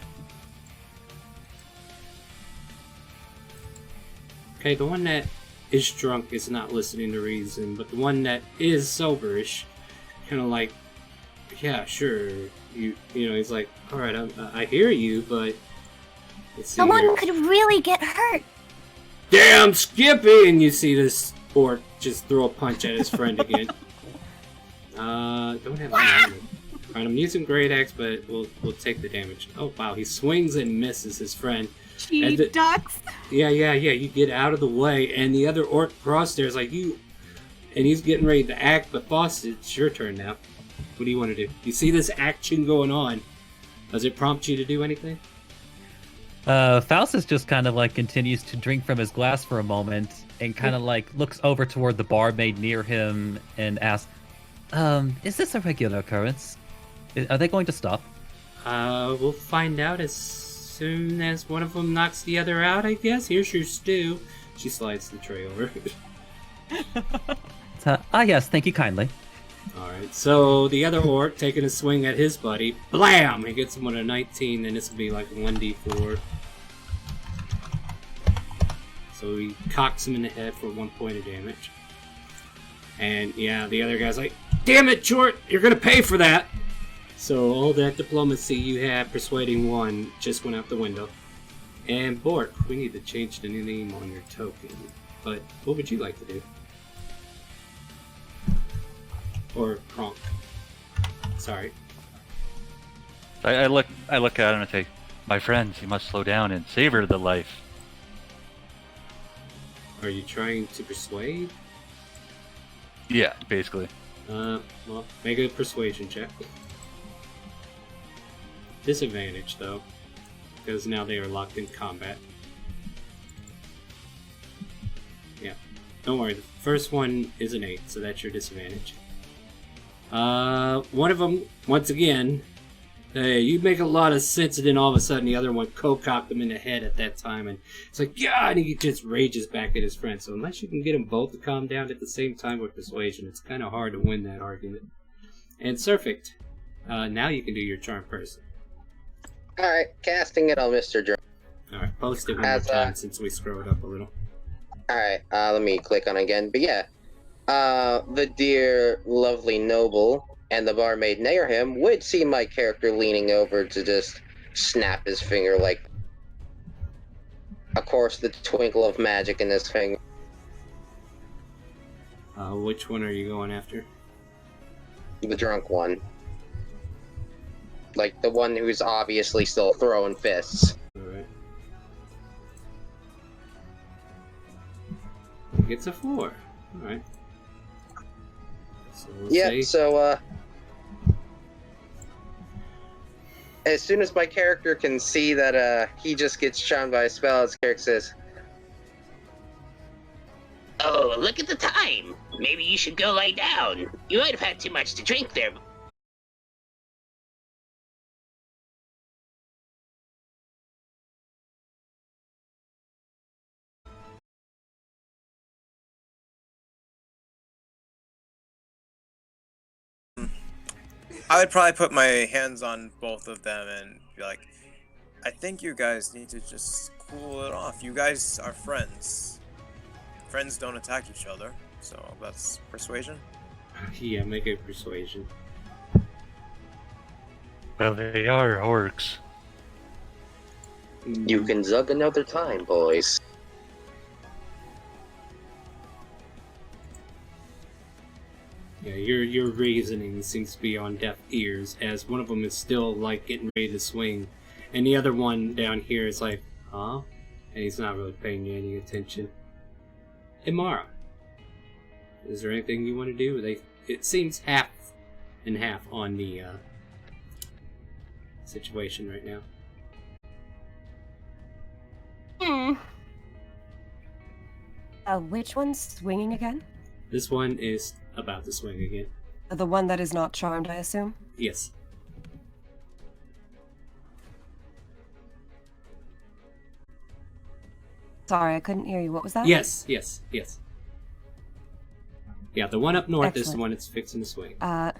Okay, the one that is drunk is not listening to reason, but the one that is soberish, kind of like, yeah, sure, you know, he's like, all right, I hear you, but let's see. Someone could really get hurt. Damn, Skippy! And you see this orc just throw a punch at his friend again. Don't have any armor. Alright, I'm using Great Axe, but we'll take the damage. Oh wow, he swings and misses his friend. She ducks. Yeah, you get out of the way, and the other orc across there is like, you... and he's getting ready to act, but boss, it's your turn now. What do you want to do? You see this action going on. Does it prompt you to do anything? Faustus just kind of like continues to drink from his glass for a moment and kind of like looks over toward the barmaid near him and asks, is this a regular occurrence? Are they going to stop? We'll find out as soon as one of them knocks the other out, I guess. Here's your stew. She slides the tray over. Yes, thank you kindly. Alright, so the other orc taking a swing at his buddy. Blam! He gets him with a 19, and this will be like 1d4. So he cocks him in the head for 1 point of damage. And yeah, the other guy's like, damn it, Jort! You're gonna pay for that! So all that diplomacy you had persuading one just went out the window. And Bork, we need to change the name on your token. But what would you like to do? Or Kronk. Sorry. I look at him and say, my friends, you must slow down and savor the life. Are you trying to persuade? Yeah, basically. Well, make a persuasion check. Disadvantage, though, because now they are locked in combat. Yeah, don't worry, the first one is an 8, so that's your disadvantage. One of them, once again, hey, you make a lot of sense, and then all of a sudden the other one co-cocked him in the head at that time, and it's like, yeah, and he just rages back at his friend. So unless you can get them both to calm down at the same time with persuasion, it's kind of hard to win that argument. And Surfict, now you can do your charm person. Alright, casting it on Mr. Drone. Alright, post it one more time since we screwed up a little. Alright, let me click on it again. But yeah, the dear, lovely noble and the barmaid near him would see my character leaning over to just snap his finger like... Of course, the twinkle of magic in his finger. Which one are you going after? The drunk one. Like, the one who's obviously still throwing fists. Alright. It's a 4. Alright. So we'll Yep, say... so, as soon as my character can see that, he just gets charmed by a spell, his character says, Oh, look at the time. Maybe you should go lie down. You might have had too much to drink there. I would probably put my hands on both of them and be like, I think you guys need to just cool it off. You guys are friends. Friends don't attack each other, so that's persuasion. Yeah, make a persuasion. Well, they are orcs. you can zug another time, boys. Yeah, your reasoning seems to be on deaf ears, as one of them is still, like, getting ready to swing, and the other one down here is like, huh? And he's not really paying you any attention. Imara, is there anything you want to do? It seems half and half on the situation right now. Which one's swinging again? This one is about to swing again. The one that is not charmed, I assume? Yes. Sorry, I couldn't hear you. What was that? Yes. Yeah, the one up north is the Excellent. one that's fixing to swing. Uh,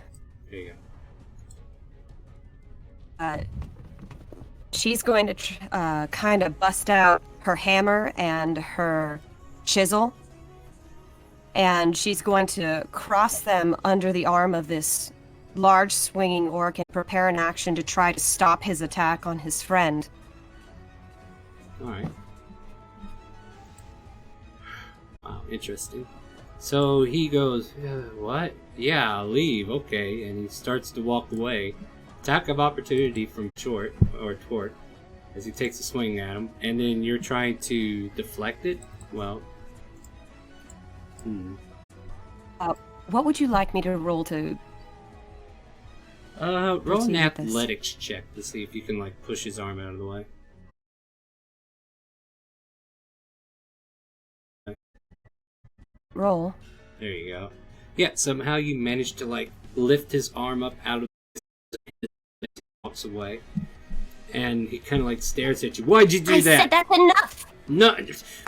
There you she's going to kind of bust out her hammer and her chisel, and she's going to cross them under the arm of this large swinging orc and prepare an action to try to stop his attack on his friend. go. Alright. Wow, interesting. So he goes, what? Yeah, I'll leave, okay. And he starts to walk away. Attack of opportunity from Twort, as he takes a swing at him. And then you're trying to deflect it? Well, What would you like me to roll to? Roll an Proceed with this. athletics check to see if you can like push his arm out of the way. Roll. There you go. Yeah, somehow you managed to like lift his arm up out of his walks away. And he kind of like stares at you. Why'd you do I that? said that's enough. No,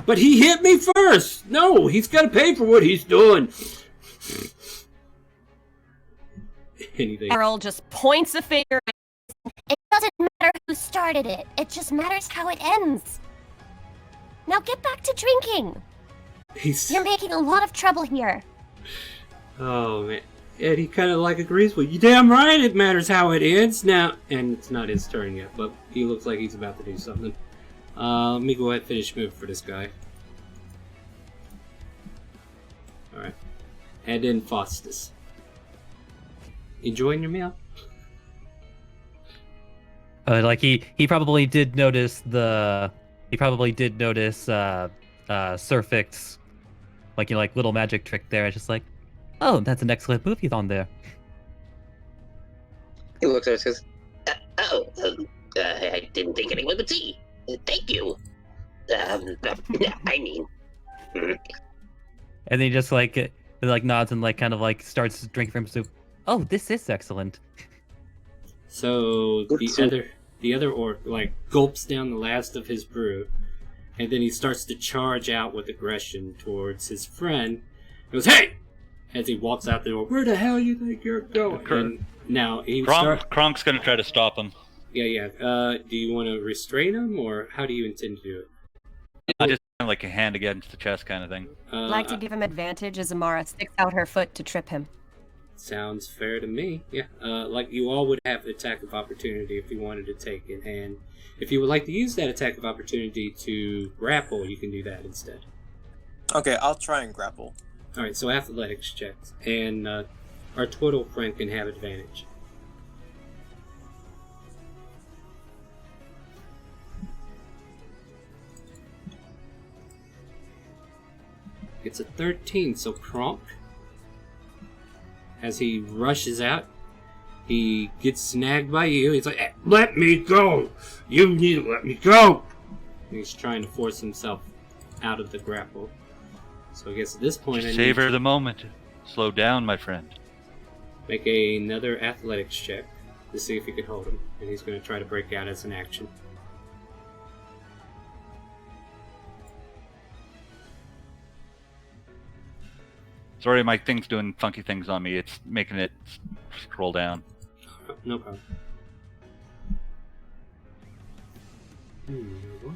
but he hit me first. No, he's got to pay for what he's doing. Anything. Errol just points a finger. It doesn't matter who started it. It just matters how it ends. Now get back to drinking. You're making a lot of trouble here. Oh man, and he kind of like agrees with you. Damn right, it matters how it ends now. And it's not his turn yet, but he looks like he's about to do something. Let me go ahead and finish move for this guy. All right, and then Faustus. Enjoying your meal? Like he probably did notice Surfix, like like little magic trick there. It's just like, oh, that's an excellent move you've on there. He looks at us and says, I didn't think anyone would see. Thank you. I mean, And then he just like nods and like kind of like starts drinking from his soup. Oh, this is excellent. So the other orc like gulps down the last of his brew, and then he starts to charge out with aggression towards his friend. He goes, "Hey!" As he walks out the door. Where the hell you think you're going? And now he Kronk's gonna try to stop him. Yeah. Do you want to restrain him, or how do you intend to do it? Just kind of like a hand against the chest kind of thing. I'd like to give him advantage as Amara sticks out her foot to trip him. Sounds fair to me. Yeah. Like you all would have an attack of opportunity if you wanted to take it, and if you would like to use that attack of opportunity to grapple, you can do that instead. Okay, I'll try and grapple. All right. So athletics checks, and our total friend can have advantage. It's a 13, so Kronk, as he rushes out, he gets snagged by you. He's like, "Hey, let me go! You need to let me go!" And he's trying to force himself out of the grapple. So I guess at this point, I Savor need the moment. Slow down, my friend. make another athletics check to see if you can hold him. And he's going to try to break out as an action. Sorry, my thing's doing funky things on me. It's making it scroll down. No problem. What?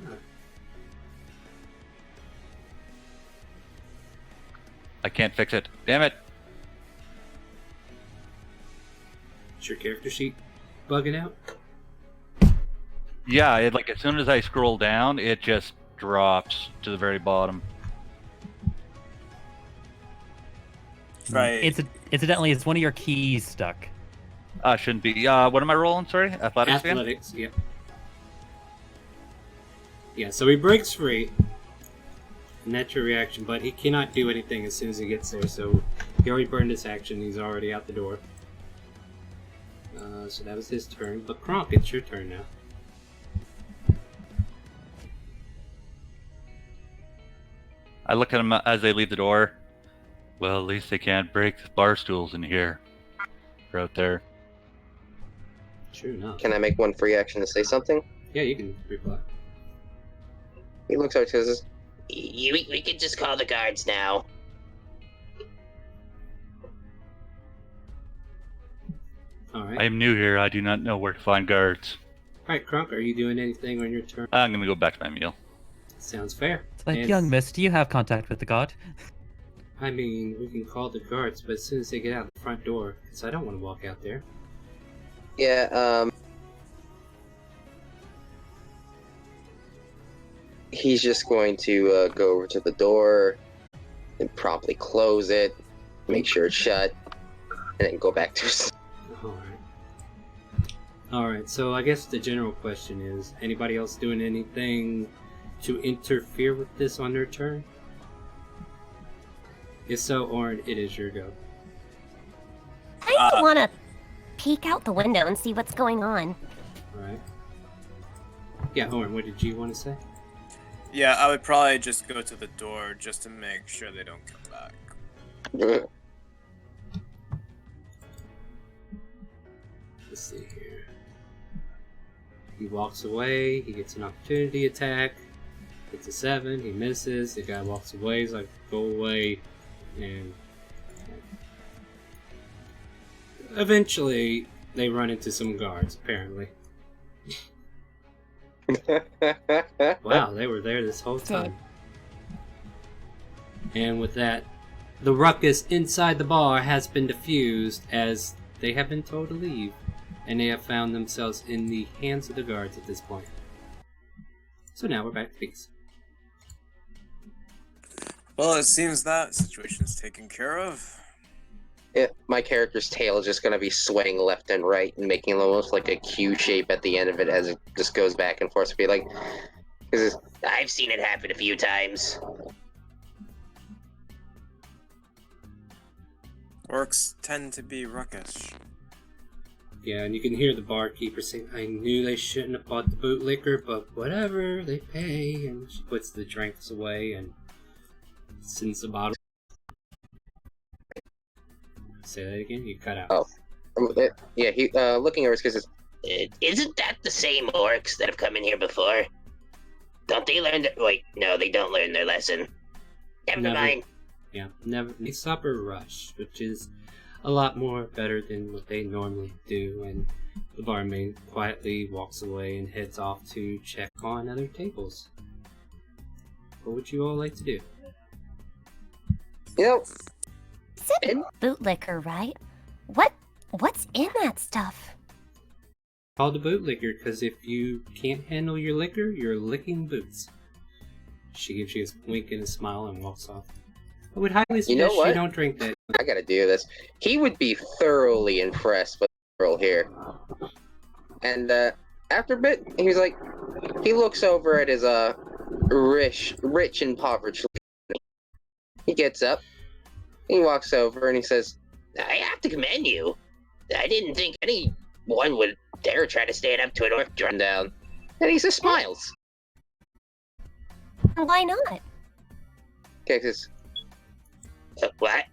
I can't fix it. Damn it! Is your character sheet bugging out? Yeah, like as soon as I scroll down, it just drops to the very bottom. Right. Incidentally, it's one of your keys stuck. Shouldn't be. What am I rolling? Sorry, athletics. Again? Athletics, yeah. Yeah, so he breaks free. And that's your reaction, but he cannot do anything as soon as he gets there, so he already burned his action, he's already out the door. So that was his turn, but Kronk, it's your turn now. I look at them as they leave the door. Well, at least they can't break the bar stools in here. They're out there. True enough. "Can I make one free action to say something?" Yeah, you can reply. He looks at us and says, we can just call the guards now. Alright. I am new here. I do not know where to find guards. Alright, Kronk, are you doing anything on your turn? I'm gonna go back to my meal. Sounds fair. It's like, And- young miss, do you have contact with the god? I mean, we can call the guards, but as soon as they get out the front door, because I don't want to walk out there. "Yeah, he's just going to go over to the door and promptly close it, make sure it's shut, and then go back to his..." Alright, so I guess the general question is, anybody else doing anything to interfere with this on their turn? If so, Orin, it is your go. I want to peek out the window and see what's going on. Alright. Yeah, Orin, what did you want to say? Yeah, I would probably just go to the door just to make sure they don't come back. Let's see here. He walks away, he gets an opportunity attack, gets a 7, he misses, the guy walks away, he's like, go away, and eventually they run into some guards, apparently. Wow, they were there this whole time. And with that, the ruckus inside the bar has been diffused as they have been told to leave, and they have found themselves in the hands of the guards at this point. So now we're back to peace. Well, it seems that situation's taken care of. Yeah, my character's tail is just going to be swaying left and right and making almost like a Q shape at the end of it as it just goes back and forth. Be like, I've seen it happen a few times. Orcs tend to be ruckish. Yeah, and you can hear the barkeeper saying, I knew they shouldn't have bought the bootlicker, but whatever, they pay. And she puts the drinks away and sends the bottle. Say that again? You cut out. Oh. Yeah, he looking over his kisses. Isn't that the same orcs that have come in here before? Don't they learn that? Wait, no, they don't learn their lesson. Never mind. Yeah, never. They supper rush, which is a lot more better than what they normally do. And the barmaid quietly walks away and heads off to check on other tables. What would you all like to do? You know, It's a bootlicker, right? What's in that stuff? Called a bootlicker because if you can't handle your liquor, you're licking boots. She gives you a wink and a smile and walks off. I would highly suggest you don't drink that. I gotta do this. He would be thoroughly impressed with the girl here. And after a bit, he's like, he looks over at his rich and impoverished. He gets up, he walks over, and he says, I have to commend you. I didn't think anyone would dare try to stand up to an orc drum down. and he just smiles. Why not? Okay, says, What?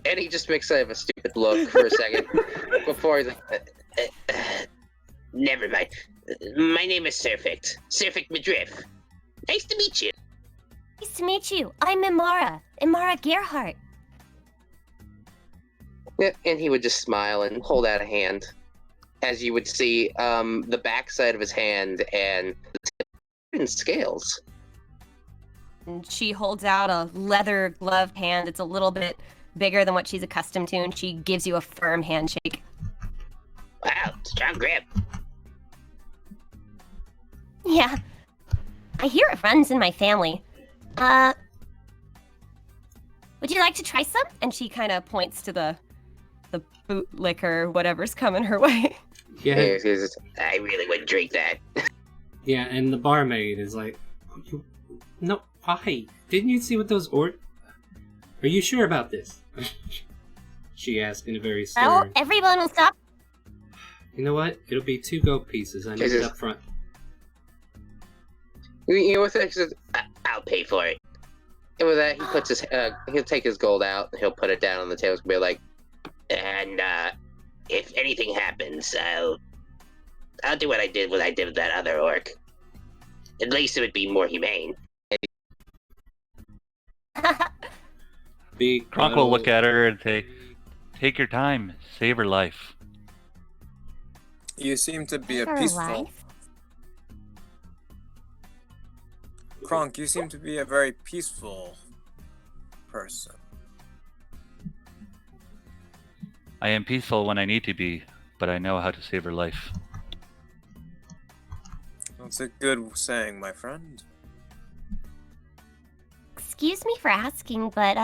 and he just makes a stupid look for a second before he's like, Never mind. My name is Surfict. Surfict Madriff. Nice to meet you. Nice to meet you. I'm Imara Gerhardt. yeah, and he would just smile and hold out a hand. As you would see, the backside of his hand and scales. And she holds out a leather gloved hand. It's a little bit bigger than what she's accustomed to, and she gives you a firm handshake. Wow, strong grip. Yeah. I hear it runs in my family. Would you like to try some? And she kind of points to the bootlicker, whatever's coming her way. Yeah, I really wouldn't drink that. yeah, and the barmaid is like, no, why? Didn't you see what those Are you sure about this? She asked in a very stern. Well, everyone will stop. You know what? It'll be 2 gold pieces. I need it up front. You know what? He says, I'll pay for it. and with that, he puts his he'll take his gold out and he'll put it down on the table and be like, And if anything happens, I'll do what I did with that other orc. At least it would be more humane. Kronk will look at her and say, "Take your time, save her life." You seem to be a Her peaceful. life? Kronk, you seem to be a very peaceful person. I am peaceful when I need to be, but I know how to save her life. That's a good saying, my friend. Excuse me for asking, but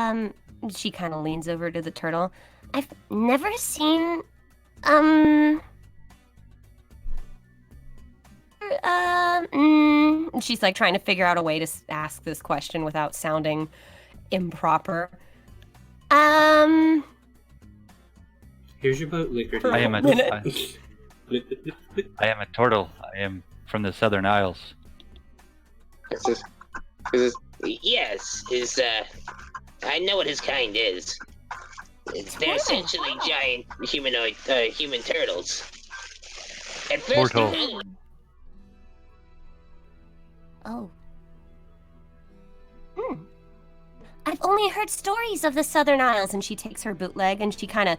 She kind of leans over to the turtle. I've never seen She's like trying to figure out a way to ask this question without sounding improper. Here's your boat liquor. For I am a, minute. I am a turtle. I am from the Southern Isles. Is this, Yes, I know what his kind is. They're essentially giant humanoid, human turtles. At first, Turtle. Oh. I've only heard stories of the Southern Isles. And she takes her bootleg and she kind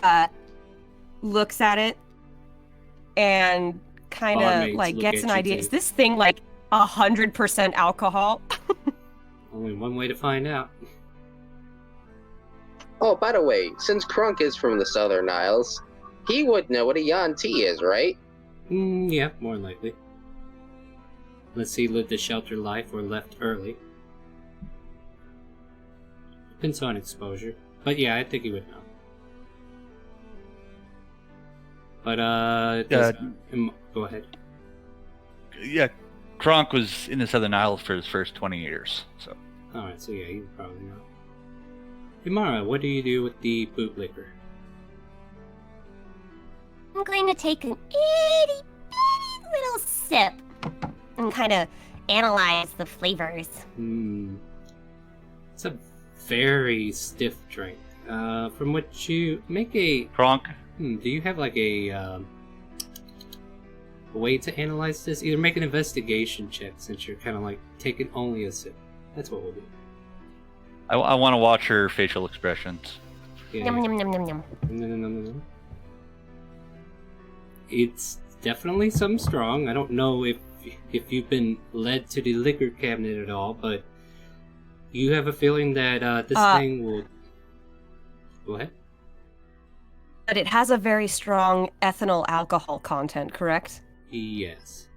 of looks at it and kind of Barmaids like look gets at an you idea. too. Is this thing like 100% alcohol? Only one way to find out. oh, by the way, since Crunk is from the Southern Isles, he would know what a Yanti is, right? Yeah, more than likely. Unless he lived a sheltered life or left early. Depends on exposure. But yeah, I think he would know. But, go ahead. Yeah, Kronk was in the Southern Isles for his first 20 years. So Alright, so yeah, you probably know. Imara, what do you do with the bootlicker? I'm going to take an itty bitty little sip and kind of analyze the flavors. It's a very stiff drink. From what you make a. Kronk, Do you have like a way to analyze this? Either make an investigation check since you're kind of like taking only a sip. That's what we'll do. I want to watch her facial expressions. Yeah. Yum yum yum yum yum. No. It's definitely something strong. I don't know if you've been led to the liquor cabinet at all, but you have a feeling that this thing will. Go ahead. But it has a very strong ethanol alcohol content, correct? Yes.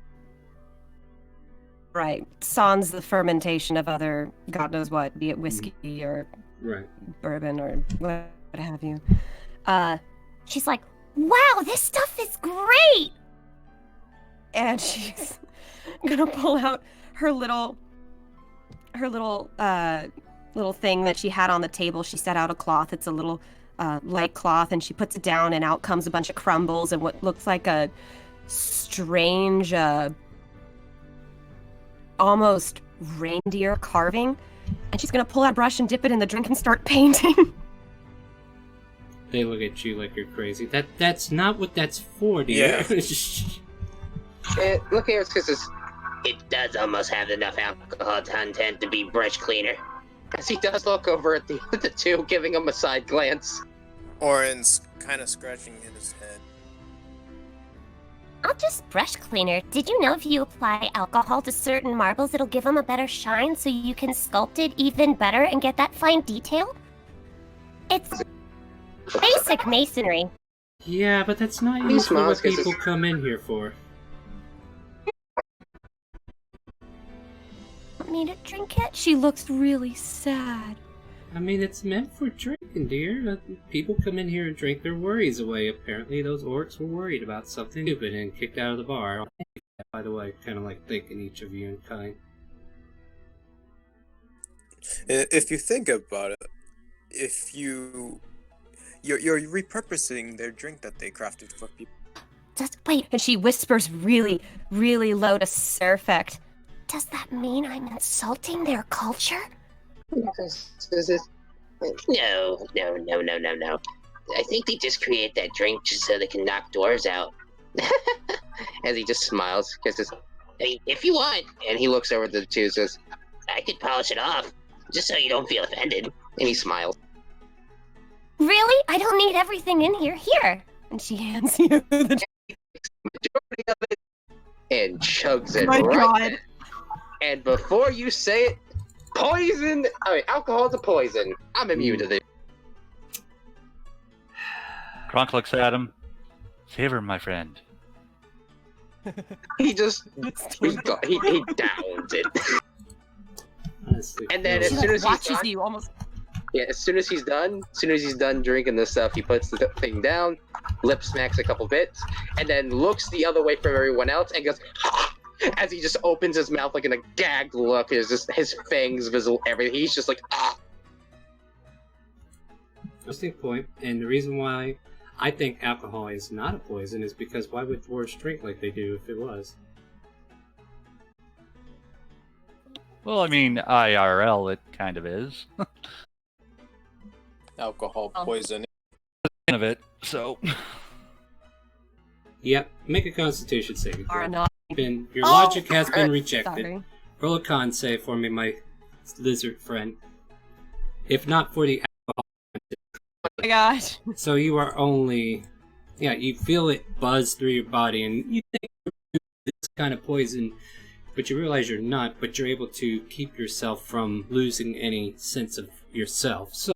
Right. Sans the fermentation of other, God knows what, be it whiskey or Right. bourbon or what have you. She's like, wow, this stuff is great! And she's gonna pull out her little thing that she had on the table. She set out a cloth. It's a little light cloth, and she puts it down, and out comes a bunch of crumbles and what looks like a strange, almost reindeer carving. And she's gonna pull out a brush and dip it in the drink and start painting. They look at you like you're crazy. That's not what that's for, dear. Yeah. Look here, it's It does almost have enough alcohol content to be brush cleaner. as he does look over at the two, giving him a side glance. Orin's kind of scratching his head. I'll just brush cleaner. Did you know if you apply alcohol to certain marbles, it'll give them a better shine so you can sculpt it even better and get that fine detail? It's basic masonry. Yeah, but that's not He usually smiles what 'cause people it's- come in here for. Want me to drink it? She looks really sad. I mean, it's meant for drinking, dear. People come in here and drink their worries away. Apparently, those orcs were worried about something stupid and kicked out of the bar. By the way, kind of like thinking each of you in kind. If you think about it, if you're repurposing their drink that they crafted for people. Just wait. And she whispers really, really low to Serfect. Does that mean I'm insulting their culture? No. I think they just create that drink just so they can knock doors out. As he just smiles, kisses. I mean, if you want, And he looks over at the two, says, I could polish it off, just so you don't feel offended. and he smiles. Really? I don't need everything in here. Here. And she hands you the Majority of it, and chugs it my right. God. And before you say it, poison. I mean, alcohol's a poison. I'm immune to this. Kronk looks at him. Savor, my friend. He just he downs it. Honestly, And then no. as She soon like as he's watches done, you almost. yeah, as soon as he's done drinking this stuff, he puts the thing down, lip smacks a couple bits, and then looks the other way from everyone else and goes, as he just opens his mouth like in a gagged look. It's just his fangs visible, everything. He's just like, ah. Interesting point. And the reason why I think alcohol is not a poison is because why would dwarves drink like they do if it was? Well, I mean, IRL, it kind of is. Alcohol poisoning. Of it, so. Yep. Make a Constitution saving throw. Or not. Your logic has been rejected. Sorry. Roll a con save for me, my lizard friend. If not for the alcohol. Oh my gosh. So you are only... Yeah, you feel it buzz through your body, and you think this kind of poison, but you realize you're not, but you're able to keep yourself from losing any sense of yourself. So,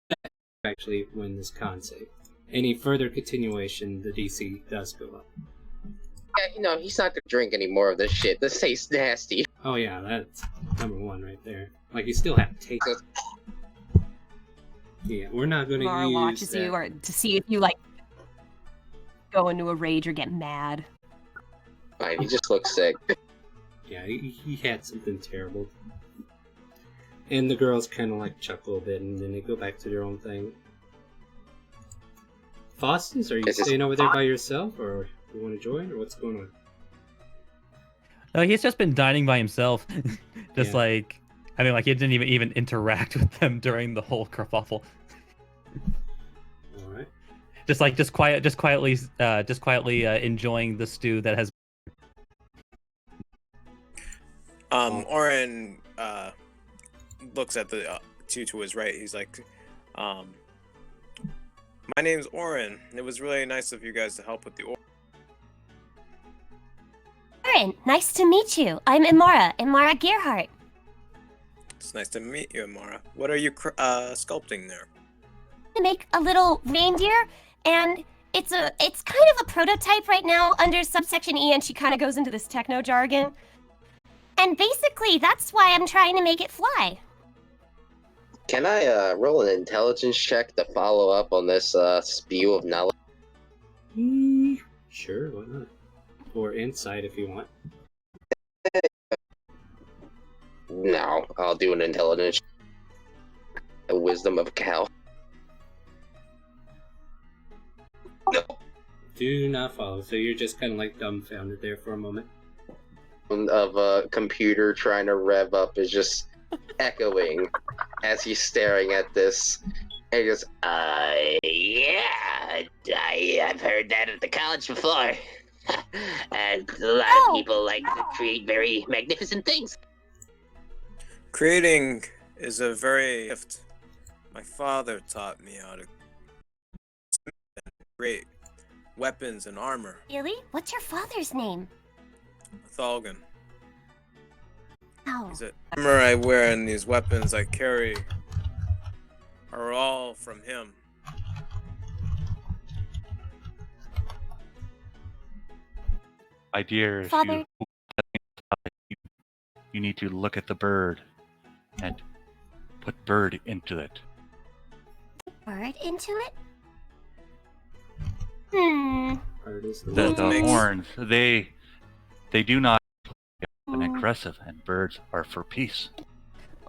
that actually win this con save. Any further continuation, the DC does go up. Yeah, he's not gonna drink any more of this shit. This tastes nasty. Oh yeah, that's number one right there. Like, you still have to take it. Yeah, we're not gonna Mara use watches that. you or to see if you like go into a rage or get mad. Fine, he just looks sick. Yeah, he had something terrible. And the girls kind of like chuckle a bit, and then they go back to their own thing. Faustus, are you staying over there by yourself, or you want to join, or what's going on? No, he's just been dining by himself. Just Yeah. like, I mean, like he didn't even interact with them during the whole kerfuffle. All right. Just quietly enjoying the stew that has. Orin looks at the two to his right. He's like, my name's Orin. It was really nice of you guys to help with the Aaron, nice to meet you. I'm Imara Gearhart. It's nice to meet you, Amara. What are you sculpting there? To make a little reindeer, and it's kind of a prototype right now under subsection E, and she kind of goes into this techno jargon. And basically, that's why I'm trying to make it fly. Can I roll an intelligence check to follow up on this spew of knowledge? Sure, why not? Or insight if you want. No, I'll do an intelligence. The wisdom of a cow. Do not follow, so you're just kind of like dumbfounded there for a moment. Of a computer trying to rev up is just echoing as he's staring at this. And he goes, Yeah, I've heard that at the college before. And a lot of people like to create very magnificent things. Creating is a very gift. My father taught me how to create weapons and armor. Really? What's your father's name? Thalgan. Oh. He's the armor I wear and these weapons I carry are all from him. My dear, if Father. you need to look at the bird and put bird into it. Bird into it? Hmm. The horns, they do not be aggressive, and birds are for peace.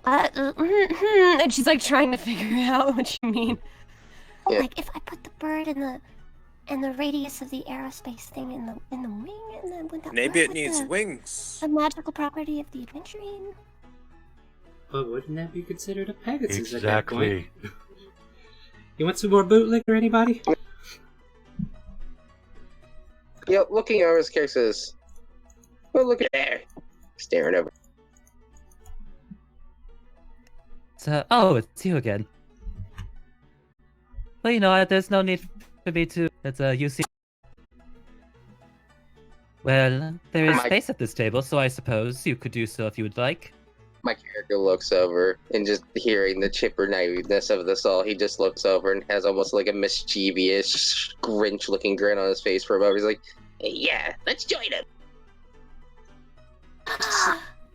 And she's like trying to figure out what you mean. Yeah. Like if I put the bird in the radius of the aerospace thing in the wing, and then would that Maybe work it with needs the, wings. the magical property of the adventuring? But wouldn't that be considered a Pegasus at that point? Exactly. You want some more bootlicker, anybody? Yep, looking over his character says, well, look at there. Staring over. So, it's you again. Well, you know what? There's no need for me to. It's you see. Well, there is space at this table, so I suppose you could do so if you would like. My character looks over, and just hearing the chipper naiveness of this all, he just looks over and has almost like a mischievous, Grinch-looking grin on his face for a moment. He's like, Yeah, let's join him.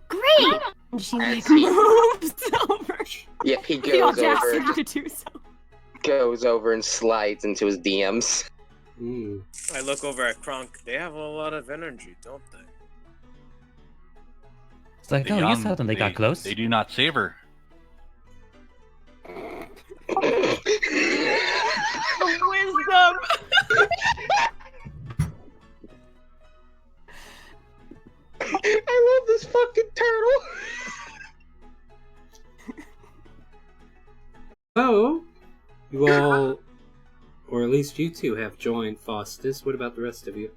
Great! And she like Actually- moves over. yep, he The goes over, audacity to do so. goes over and slides into his DMs. I look over at Kronk. They have a lot of energy, don't they? It's like, The you young, suddenly got close. They do not savor. Wisdom. I love this fucking turtle. Oh, you all, or at least you two, have joined Faustus. What about the rest of you?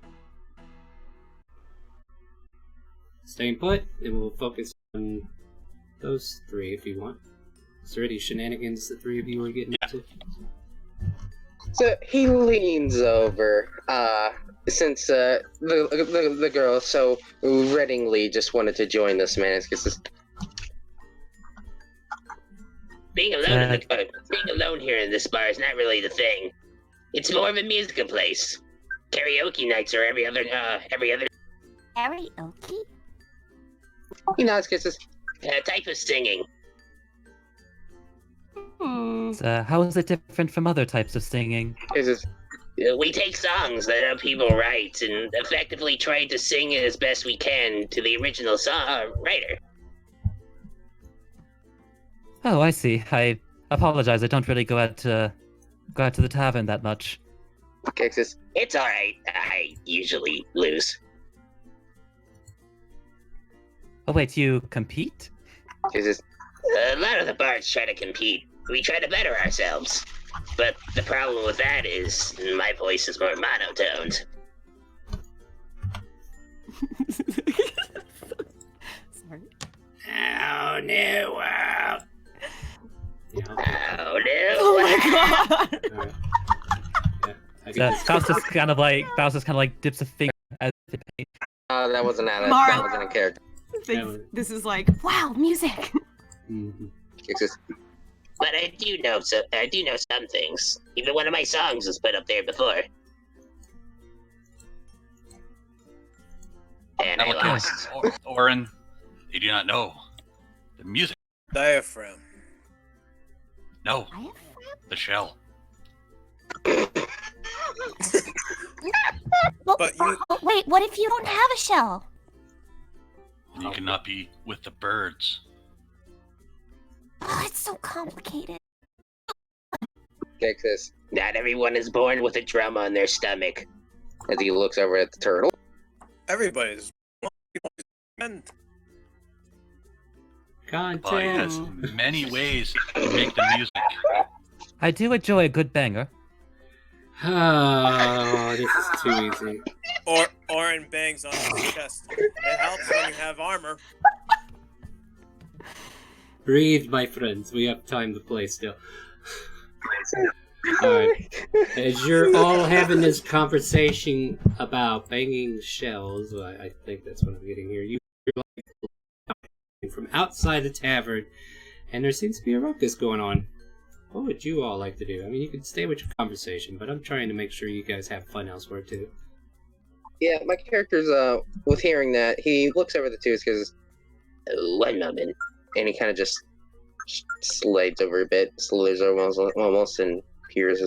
Staying put, and we'll focus on those three if you want. Is there any shenanigans the three of you are getting into? So he leans over, since the girl so readingly just wanted to join this man. Being alone here in this bar is not really the thing. It's more of a musical place. Karaoke nights are every other. Karaoke? He nods, kisses. Type of singing. How is it different from other types of singing? Kisses. We take songs that other people write and effectively try to sing it as best we can to the original song writer. Oh, I see. I apologize. I don't really go out to the tavern that much. Kisses. It's alright. I usually lose. Oh wait, you compete? Kisses. A lot of the bards try to compete. We try to better ourselves. But the problem with that is my voice is more monotoned. Sorry. Oh, no, wow. Oh no! Oh my god! Alright. Yeah, Faustus kind of like dips a finger as if it That wasn't that. Mara. That wasn't a character. This is like, wow, music. Mhm. Kisses. But I do know some things. Even one of my songs was put up there before. And I lost. Orin, you do not know. The music. Diaphragm. No. The shell. But you- Wait, what if you don't have a shell? And you cannot be with the birds. Oh, it's so complicated. Kisses. Not everyone is born with a drum on their stomach. As he looks over at the turtle. Everybody's. And But he has Content. many ways to make the music. I do enjoy a good banger. Oh, this is too easy. Orin bangs on his chest. It helps when you have armor. Breathe, my friends. We have time to play still. Alright. As you're all having this conversation about banging shells, I think that's what I'm getting here. You're like from outside the tavern, and there seems to be a ruckus going on. What would you all like to do? I mean, you can stay with your conversation, but I'm trying to make sure you guys have fun elsewhere too. Yeah, my character's with hearing that, he looks over the two because 1 moment. and he kind of just slides over a bit, slithers almost, and peers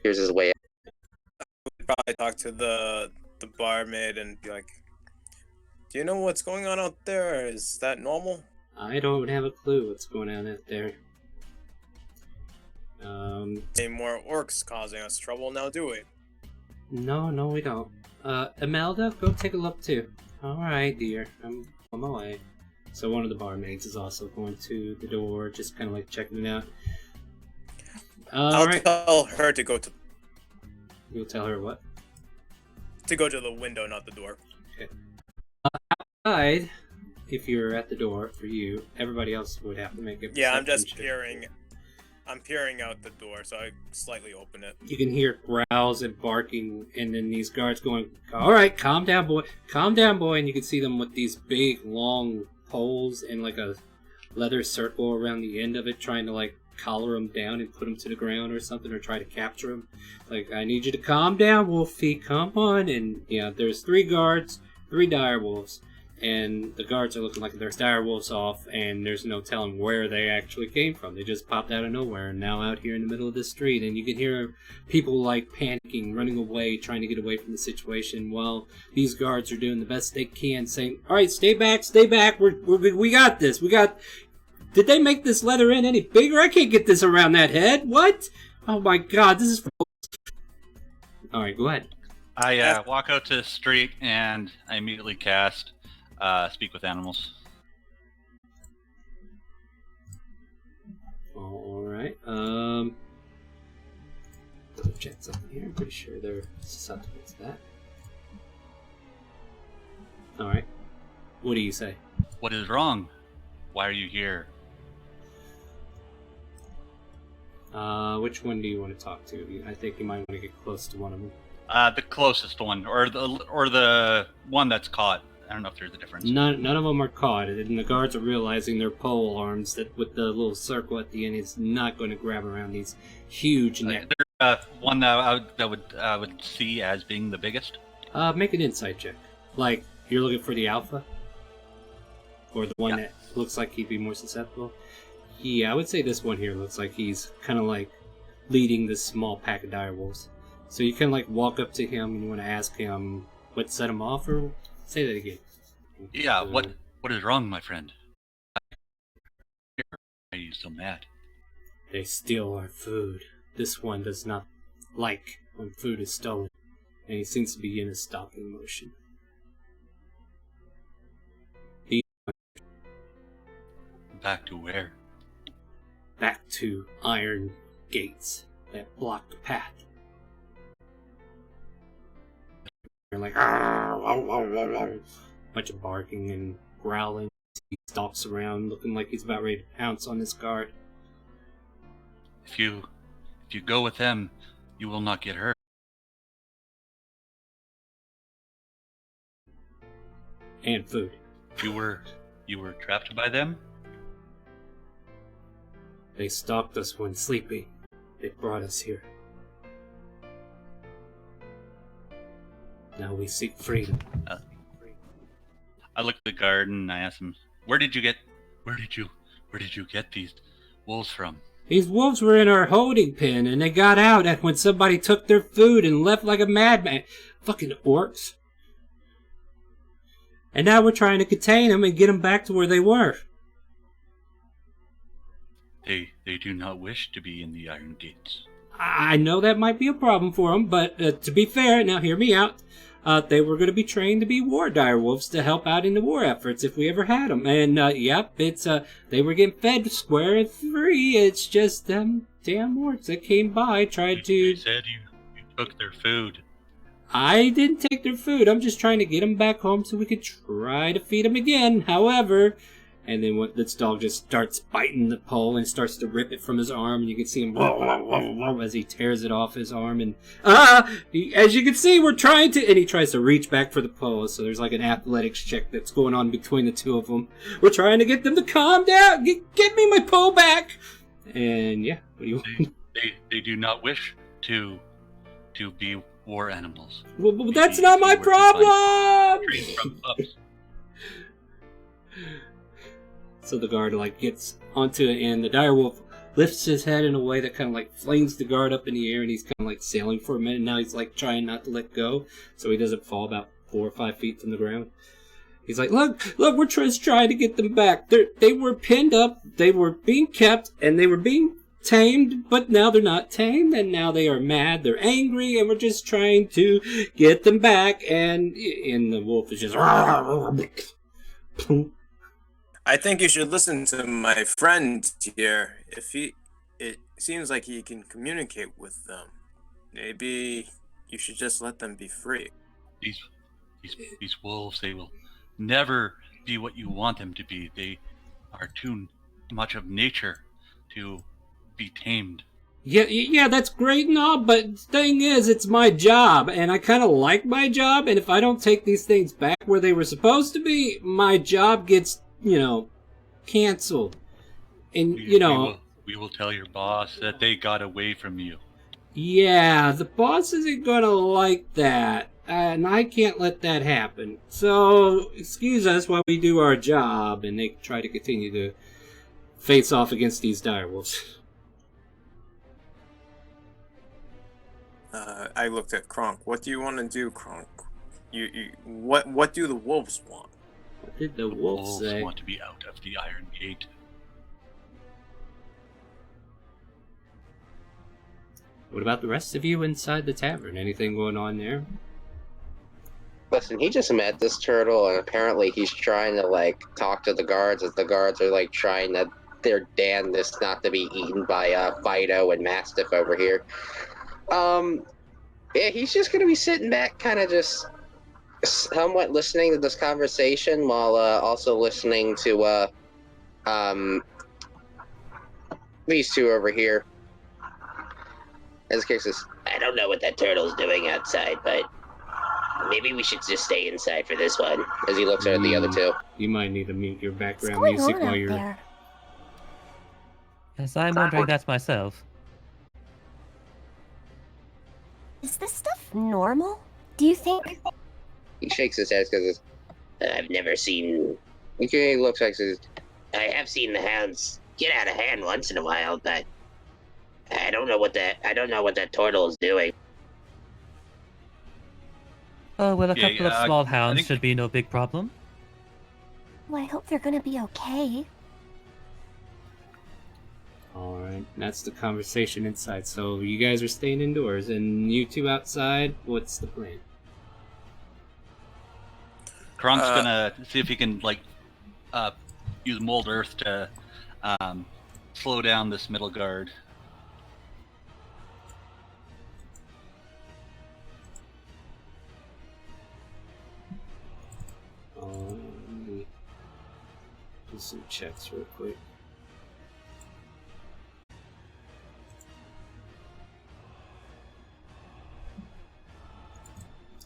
his way out. Probably talk to the barmaid and be like, "Do you know what's going on out there? Is that normal?" I don't have a clue what's going on out there. Any more orcs causing us trouble now, do we? No, we don't. Imelda, go take a look too. Alright, dear. I'm on my way. So one of the barmaids is also going to the door, just kind of like checking it out. I'll Alright. tell her to go to You'll tell her what? the window, not the door. Outside, if you're at the door, for you, everybody else would have to make a Yeah, I'm just perception check. peering. I'm peering out the door, so I slightly open it. You can hear growls and barking, and then these guards going, "Alright, calm down, boy. Calm down, boy." And you can see them with these big, long poles and like a leather circle around the end of it, trying to like collar them down and put them to the ground or something, or try to capture them. Like, "I need you to calm down, Wolfie. Come on." And yeah, there's 3 guards, 3 dire wolves. And the guards are looking like they're dire wolves off, and there's no telling where they actually came from. They just popped out of nowhere and now out here in the middle of the street. And you can hear people like panicking, running away, trying to get away from the situation, while these guards are doing the best they can, saying, "All right, stay back, we got this. Did they make this leather end any bigger? I can't get this around that head. What? Oh my god, this is... Alright, go ahead. I walk out to the street and I immediately cast Speak with Animals. Alright, check something here. I'm pretty sure they're susceptible to that. Alright. What do you say? What is wrong? Why are you here? Which one do you want to talk to? I think you might want to get close to one of them. The closest one, or the one that's caught. I don't know if there's a difference. None of them are caught, and the guards are realizing their pole arms that with the little circle at the end is not going to grab around these huge necks. There's one that I would see as being the biggest. Make an insight check. Like you're looking for the alpha, or the one that looks like he'd be more susceptible. Yeah, I would say this one here looks like he's kind of like leading this small pack of direwolves. So you can like walk up to him and you want to ask him what set him off, or say that again. Yeah, what is wrong, my friend? Why are you so mad? They steal our food. This one does not like when food is stolen, and he seems to be in a stalking motion. Back to where? Back to iron gates that block the path. They're like, bunch of barking and growling. He stalks around looking like he's about ready to pounce on this guard. If you go with them, you will not get hurt. And food. You were trapped by them? They stalked us when sleeping. They brought us here. Now we seek freedom. I look at the guard and I ask him, where did you get these wolves from? These wolves were in our holding pen, and they got out when somebody took their food and left like a madman. Fucking orcs. And now we're trying to contain them and get them back to where they were. They do not wish to be in the Iron Gates. I know that might be a problem for them, but to be fair, now hear me out. They were going to be trained to be war direwolves to help out in the war efforts if we ever had them. And yep, it's they were getting fed square and free. It's just them damn orcs that came by tried to. They said you took their food. I didn't take their food. I'm just trying to get them back home so we could try to feed them again. However, and then this dog just starts biting the pole and starts to rip it from his arm, and you can see him as he tears it off his arm. And as you can see, we're trying to, and he tries to reach back for the pole. So there's like an athletics check that's going on between the two of them. We're trying to get them to calm down. Get me my pole back. And yeah, what do you want? They do not wish to be war animals. Well, that's not my problem. So the guard gets onto it, and the direwolf lifts his head in a way that kind of flings the guard up in the air, and he's kind of sailing for a minute. Now he's trying not to let go, so he doesn't fall about 4 or 5 feet from the ground. He's like, look, we're just trying to get them back. They were pinned up, they were being kept, and they were being tamed, but now they're not tamed, and now they are mad, they're angry, and we're just trying to get them back. And the wolf is just... I think you should listen to my friend here. It seems like he can communicate with them. Maybe you should just let them be free. These wolves, they will never be what you want them to be. They are too much of nature to be tamed. Yeah, that's great and all, but the thing is, it's my job, and I kind of like my job, and if I don't take these things back where they were supposed to be, my job gets, canceled. And, We will tell your boss that they got away from you. Yeah, the boss isn't gonna like that, and I can't let that happen. So, excuse us while we do our job, and they try to continue to face off against these direwolves. I looked at Kronk. What do you want to do, Kronk? What do the wolves want? What did the The wolves say? want to be out of the Iron Gate. What about the rest of you inside the tavern? Anything going on there? Listen, he just met this turtle, and apparently he's trying to, like, talk to the guards as the guards are, like, trying to their damnedest not to be eaten by Fido and Mastiff over here. Yeah, he's just gonna be sitting back, kind of just somewhat listening to this conversation while also listening to these two over here. As cases, I don't know what that turtle's doing outside, but maybe we should just stay inside for this one. as he looks at the other two. You might need to mute your What's background going music on while out you're. there? Yes, I'm wondering that myself. Is this stuff normal? Do you think? He shakes his head because I've never seen. he looks like he's. I have seen the hounds get out of hand once in a while, but I don't know what that turtle is doing. Oh, well, a Yeah, couple of yeah, small I hounds think- should be no big problem. Well, I hope they're gonna be okay. Alright, that's the conversation inside. So you guys are staying indoors, and you two outside, what's the plan? Kronk's gonna see if he can use mold earth to slow down this middle guard. Let me do some checks real quick.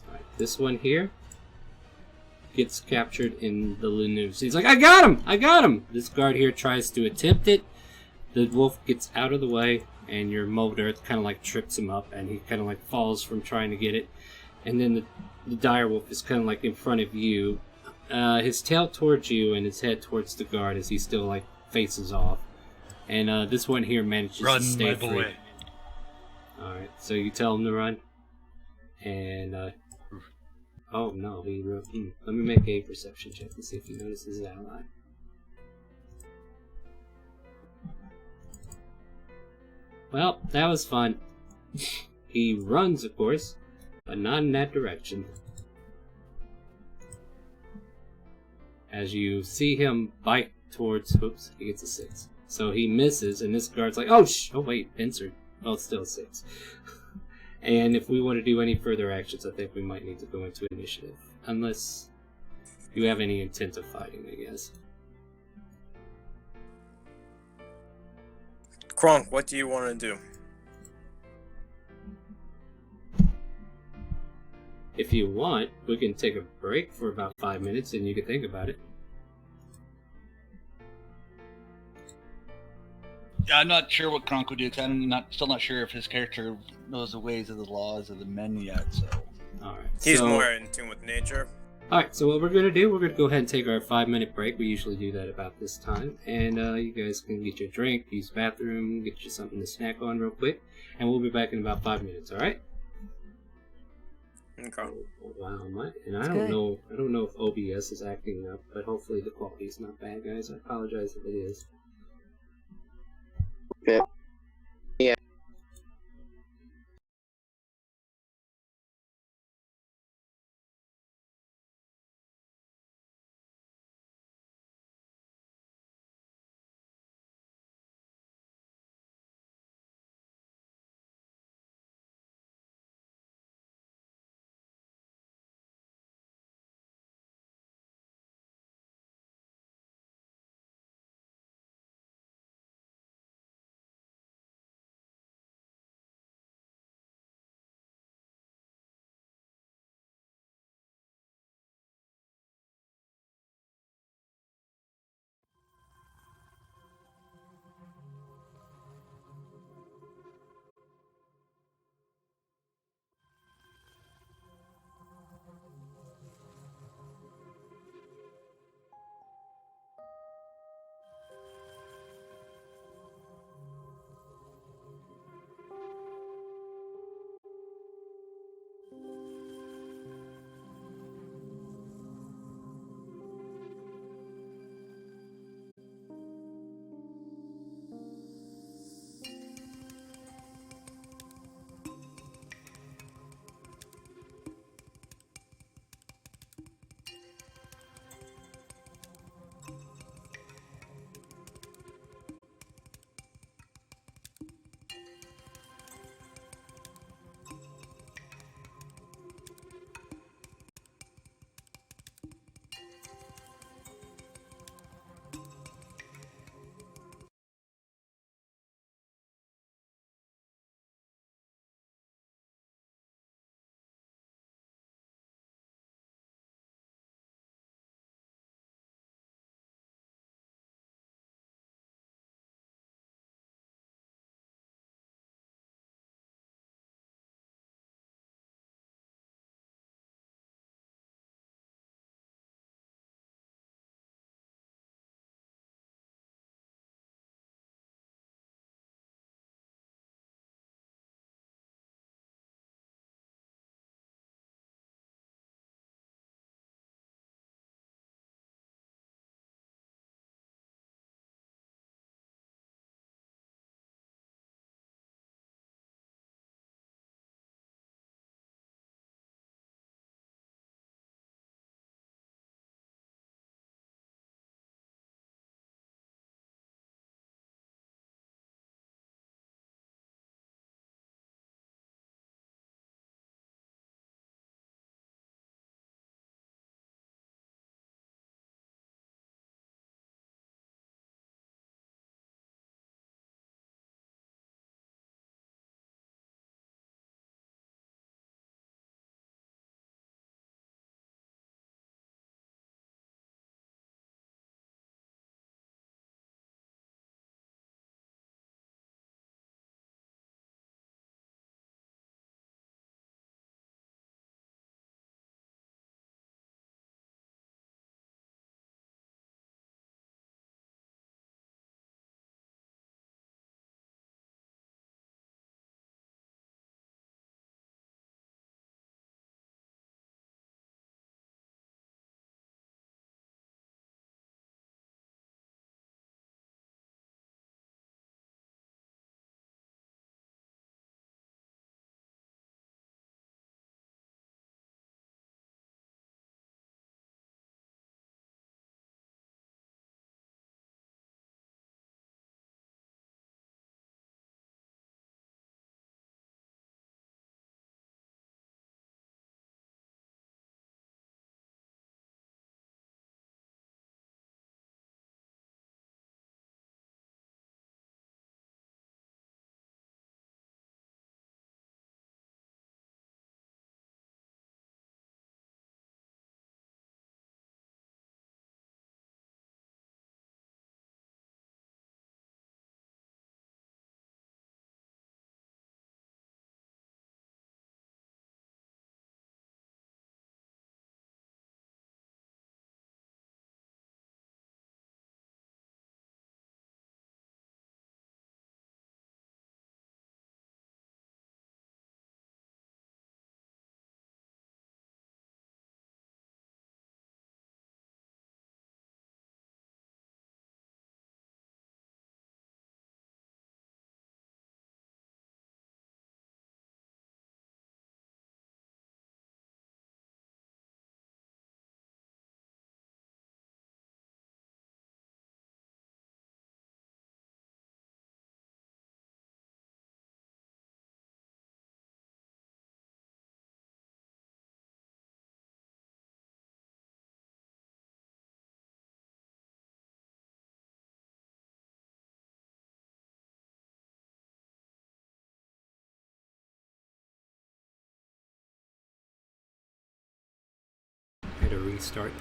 Alright, this one here gets captured in the news. He's like, I got him! I got him! This guard here tries to attempt it. The wolf gets out of the way, and your mold earth kind of like trips him up, and he kind of like falls from trying to get it. And then the dire wolf is kind of like in front of you. His tail towards you and his head towards the guard as he still like faces off. And this one here manages to stay free. Alright, so you tell him to run. And oh no, let me make a perception check and see if he notices his ally. Well, that was fun. He runs, of course, but not in that direction. As you see him bite towards, oops, he gets a 6. So he misses, and this guard's like, oh wait, Pincer. Oh, it's still a 6. And if we want to do any further actions, I think we might need to go into initiative. Unless you have any intent of fighting, I guess. Kronk, what do you want to do? If you want, we can take a break for about 5 minutes and you can think about it. Yeah, I'm not sure what Kronk would do, because I'm still not sure if his character knows the ways of the laws of the men yet, so... Alright. He's more in tune with nature. Alright, so what we're going to do, we're going to go ahead and take our 5-minute break. We usually do that about this time. And you guys can get your drink, use the bathroom, get you something to snack on real quick. And we'll be back in about 5 minutes, alright? Okay. Oh, wow, and I don't know if OBS is acting up, but hopefully the quality is not bad, guys. I apologize if it is. Yeah. hit a restart.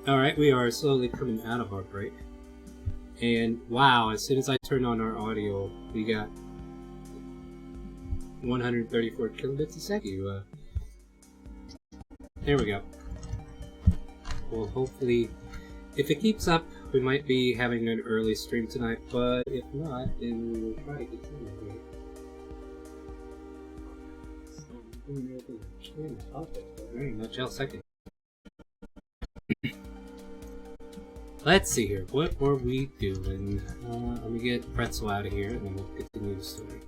Alright, we are slowly coming out of our break. And wow, as soon as I turned on our audio, we got 134 kilobits a second. There we go. Well, hopefully, if it keeps up, we might be having an early stream tonight, but if not, then we will try to continue here. Very much else I can. Let's see here. What were we doing? Let me get Pretzel out of here, and then we'll continue the story.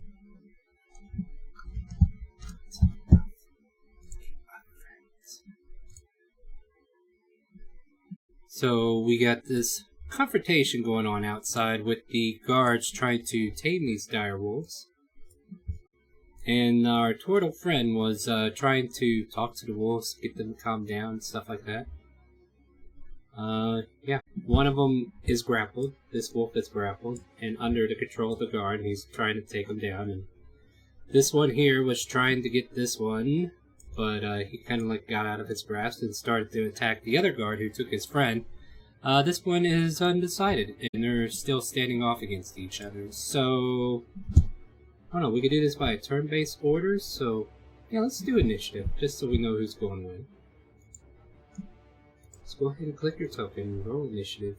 So we got this confrontation going on outside with the guards trying to tame these dire wolves. And our turtle friend was trying to talk to the wolves, get them to calm down, stuff like that. Yeah. One of them is grappled. This wolf is grappled and under the control of the guard. And he's trying to take him down. And this one here was trying to get this one, but he kind of like got out of his grasp and started to attack the other guard who took his friend. This one is undecided, and they're still standing off against each other. So, I don't know, we could do this by a turn-based order, so yeah, let's do initiative, just so we know who's going to win. Let's go ahead and click your token and roll initiative.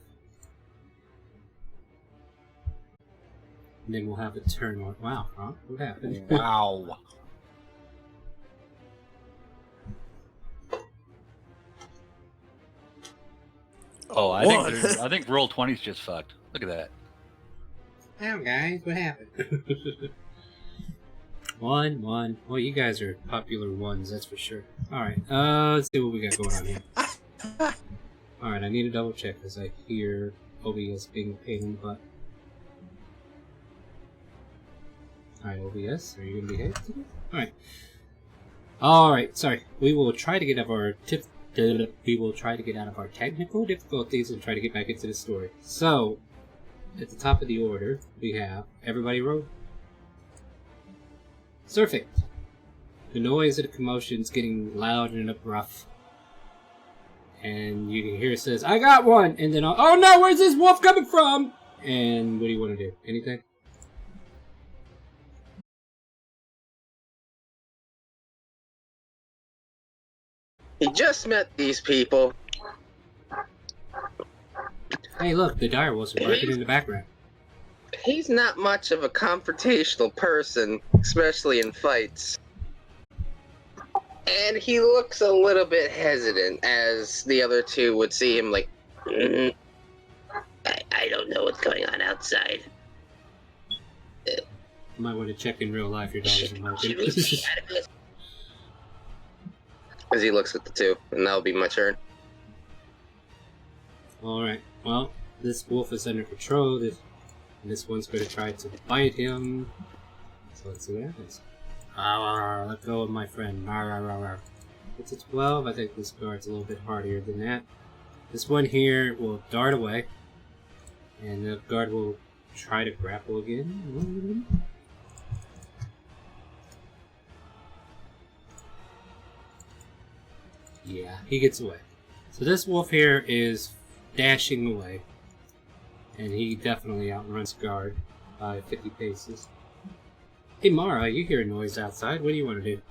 And then we'll have a turn on. Wow, huh? What happened? Wow. Oh, I think roll 20's just fucked. Look at that. Oh, guys, what happened? One. Well, you guys are popular ones, that's for sure. Alright, let's see what we got going on here. Alright, I need to double check because I hear OBS being a pain in the butt. Alright, OBS, are you going to behave today? Alright, sorry. We will try to get out of our technical difficulties and try to get back into the story. So, at the top of the order, we have everybody roll. Surfing. The noise of the commotion is getting loud and rough. And you can hear it says, I got one! And then, oh no, where's this wolf coming from? And what do you want to do? Anything? He just met these people. Hey, look, the dire wolves are barking in the background. He's not much of a confrontational person, especially in fights. And he looks a little bit hesitant, as the other two would see him like, I don't know what's going on outside. You might want to check in real life, your dog isn't Should barking. we stay out of this? as he looks at the two, and that'll be my turn. Alright, well, this wolf is under control. This one's going to try to bite him. So let's see what happens. Let go of my friend. It's a 12. I think this guard's a little bit hardier than that. This one here will dart away. And the guard will try to grapple again. Yeah, he gets away. So this wolf here is dashing away. And he definitely outruns guard by 50 paces. Hey Mara, you hear a noise outside. What do you want to do?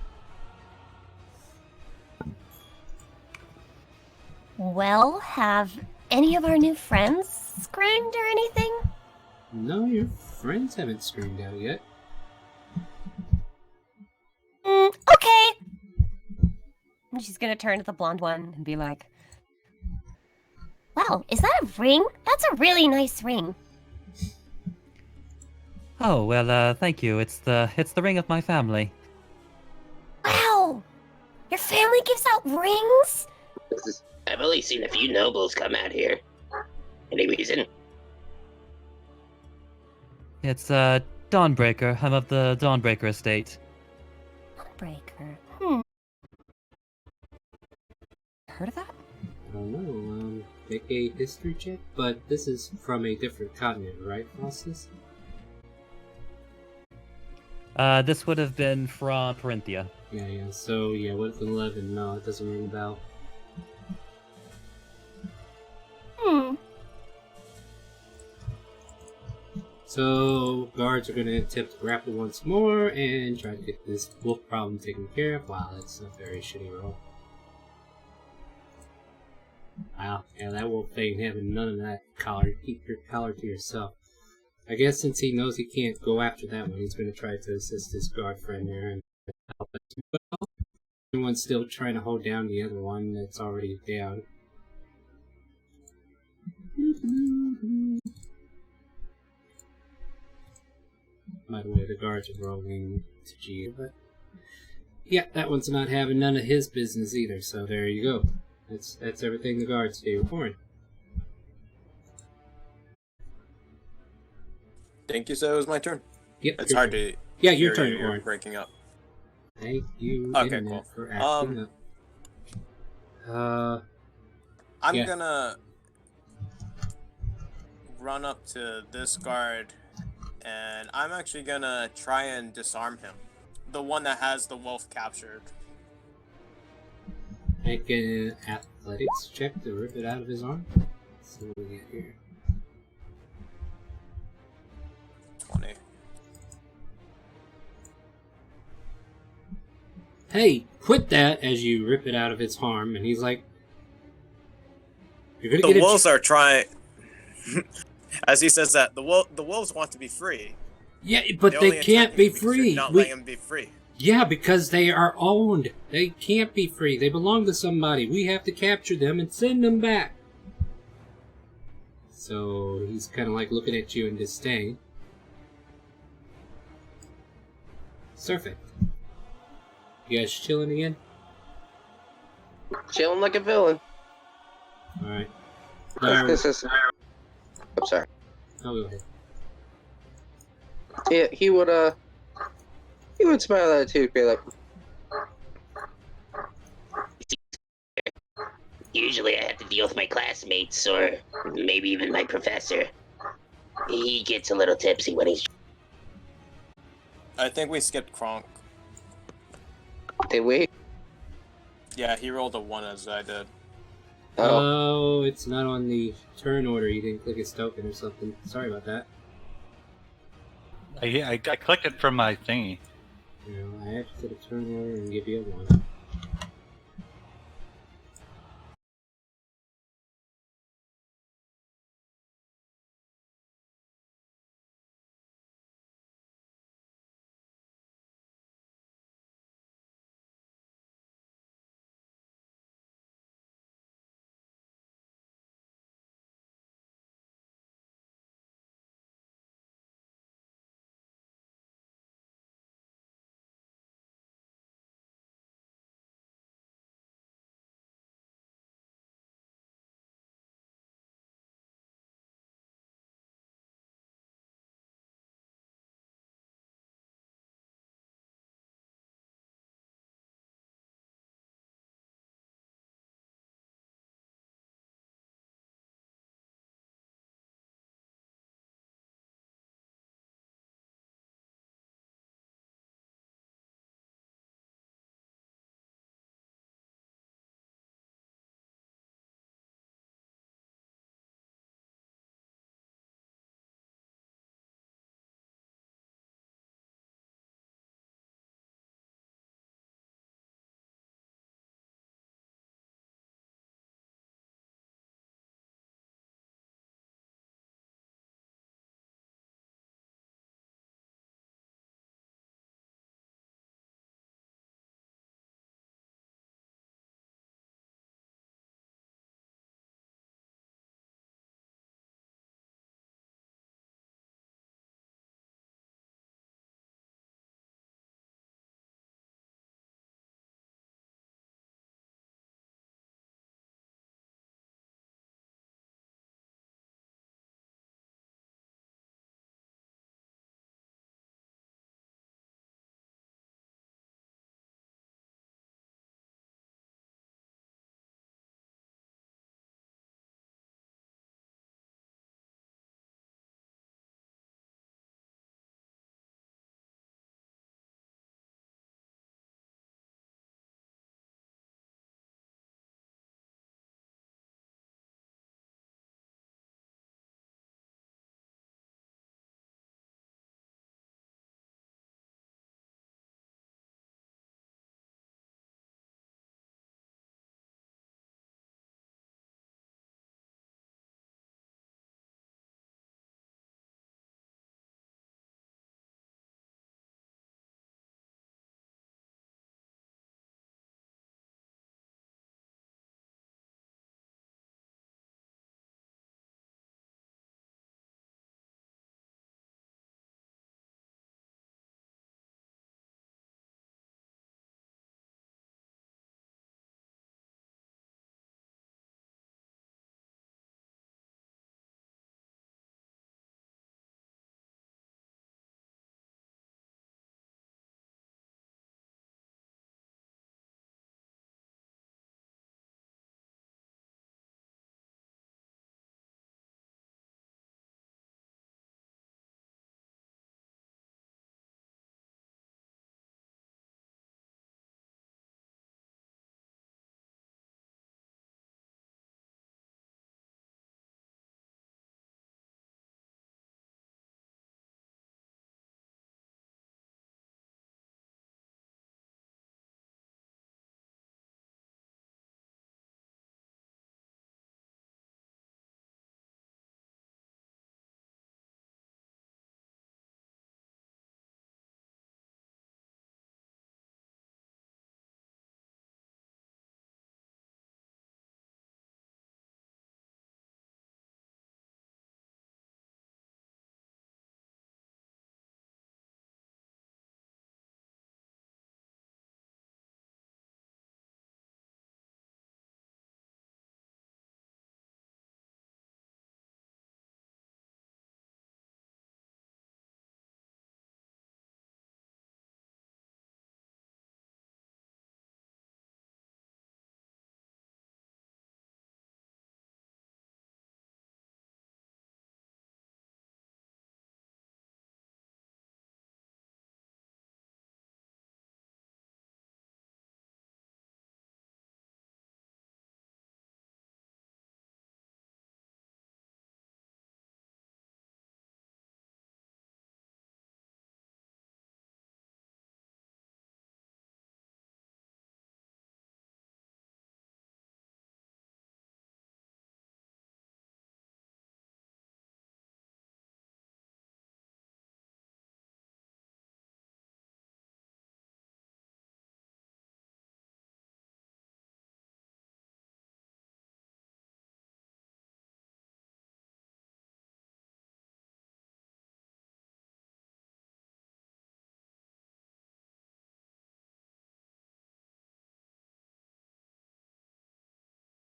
Well, have any of our new friends screamed or anything? No, your friends haven't screamed out yet. Okay. And she's gonna turn to the blonde one and be like, Wow, is that a ring? That's a really nice ring. Oh, well, thank you. It's the ring of my family. Wow! Your family gives out rings? I've only seen a few nobles come out here. Any reason? It's, Dawnbreaker. I'm of the Dawnbreaker estate. Breaker. heard of that? I don't know. Make a history check, but this is from a different continent, right, Faustus? This would have been from Corinthia. Yeah. So, yeah, what's 11? No, it doesn't ring a bell. So, guards are going to attempt to grapple once more and try to get this wolf problem taken care of. Wow, that's a very shitty roll. Wow, yeah, that wolf ain't having none of that collar. Keep your collar to yourself. I guess since he knows he can't go after that one, he's going to try to assist his guard friend there and help us as well. Everyone's still trying to hold down the other one that's already down. By the way, the guards are rolling to G, but yeah, that one's not having none of his business either. So there you go. That's everything the guards do. Warren. Thank you. So it was my turn. Yep. It's hard to. Yeah, your hear turn, you, you're Warren. breaking up. Thank you, Okay, Internet, cool. for acting up. I'm Yeah. gonna run up to this guard, and I'm actually gonna try and disarm him. The one that has the wolf captured. Make an athletics check to rip it out of his arm. Let's see what we get here. 20. Hey, quit that as you rip it out of its arm. And he's like, you're gonna The get wolves are trying. As he says that, the wolves want to be free. Yeah, but The they only can't be intent is you're free. Not letting them be free. Yeah, because they are owned. They can't be free. They belong to somebody. We have to capture them and send them back. So he's kind of like looking at you in disdain. Perfect. You guys chilling again? Chilling like a villain. Alright. This is. I'm sorry. I'll go ahead. Yeah, he would smile at it too, be like, Usually I have to deal with my classmates or maybe even my professor. He gets a little tipsy when he's... I think we skipped Kronk. did we? Yeah, he rolled a 1 as I did. Oh, it's not on the turn order. You didn't click his token or something. Sorry about that. I clicked it from my thingy. You know, I add to the turn order and give you a 1.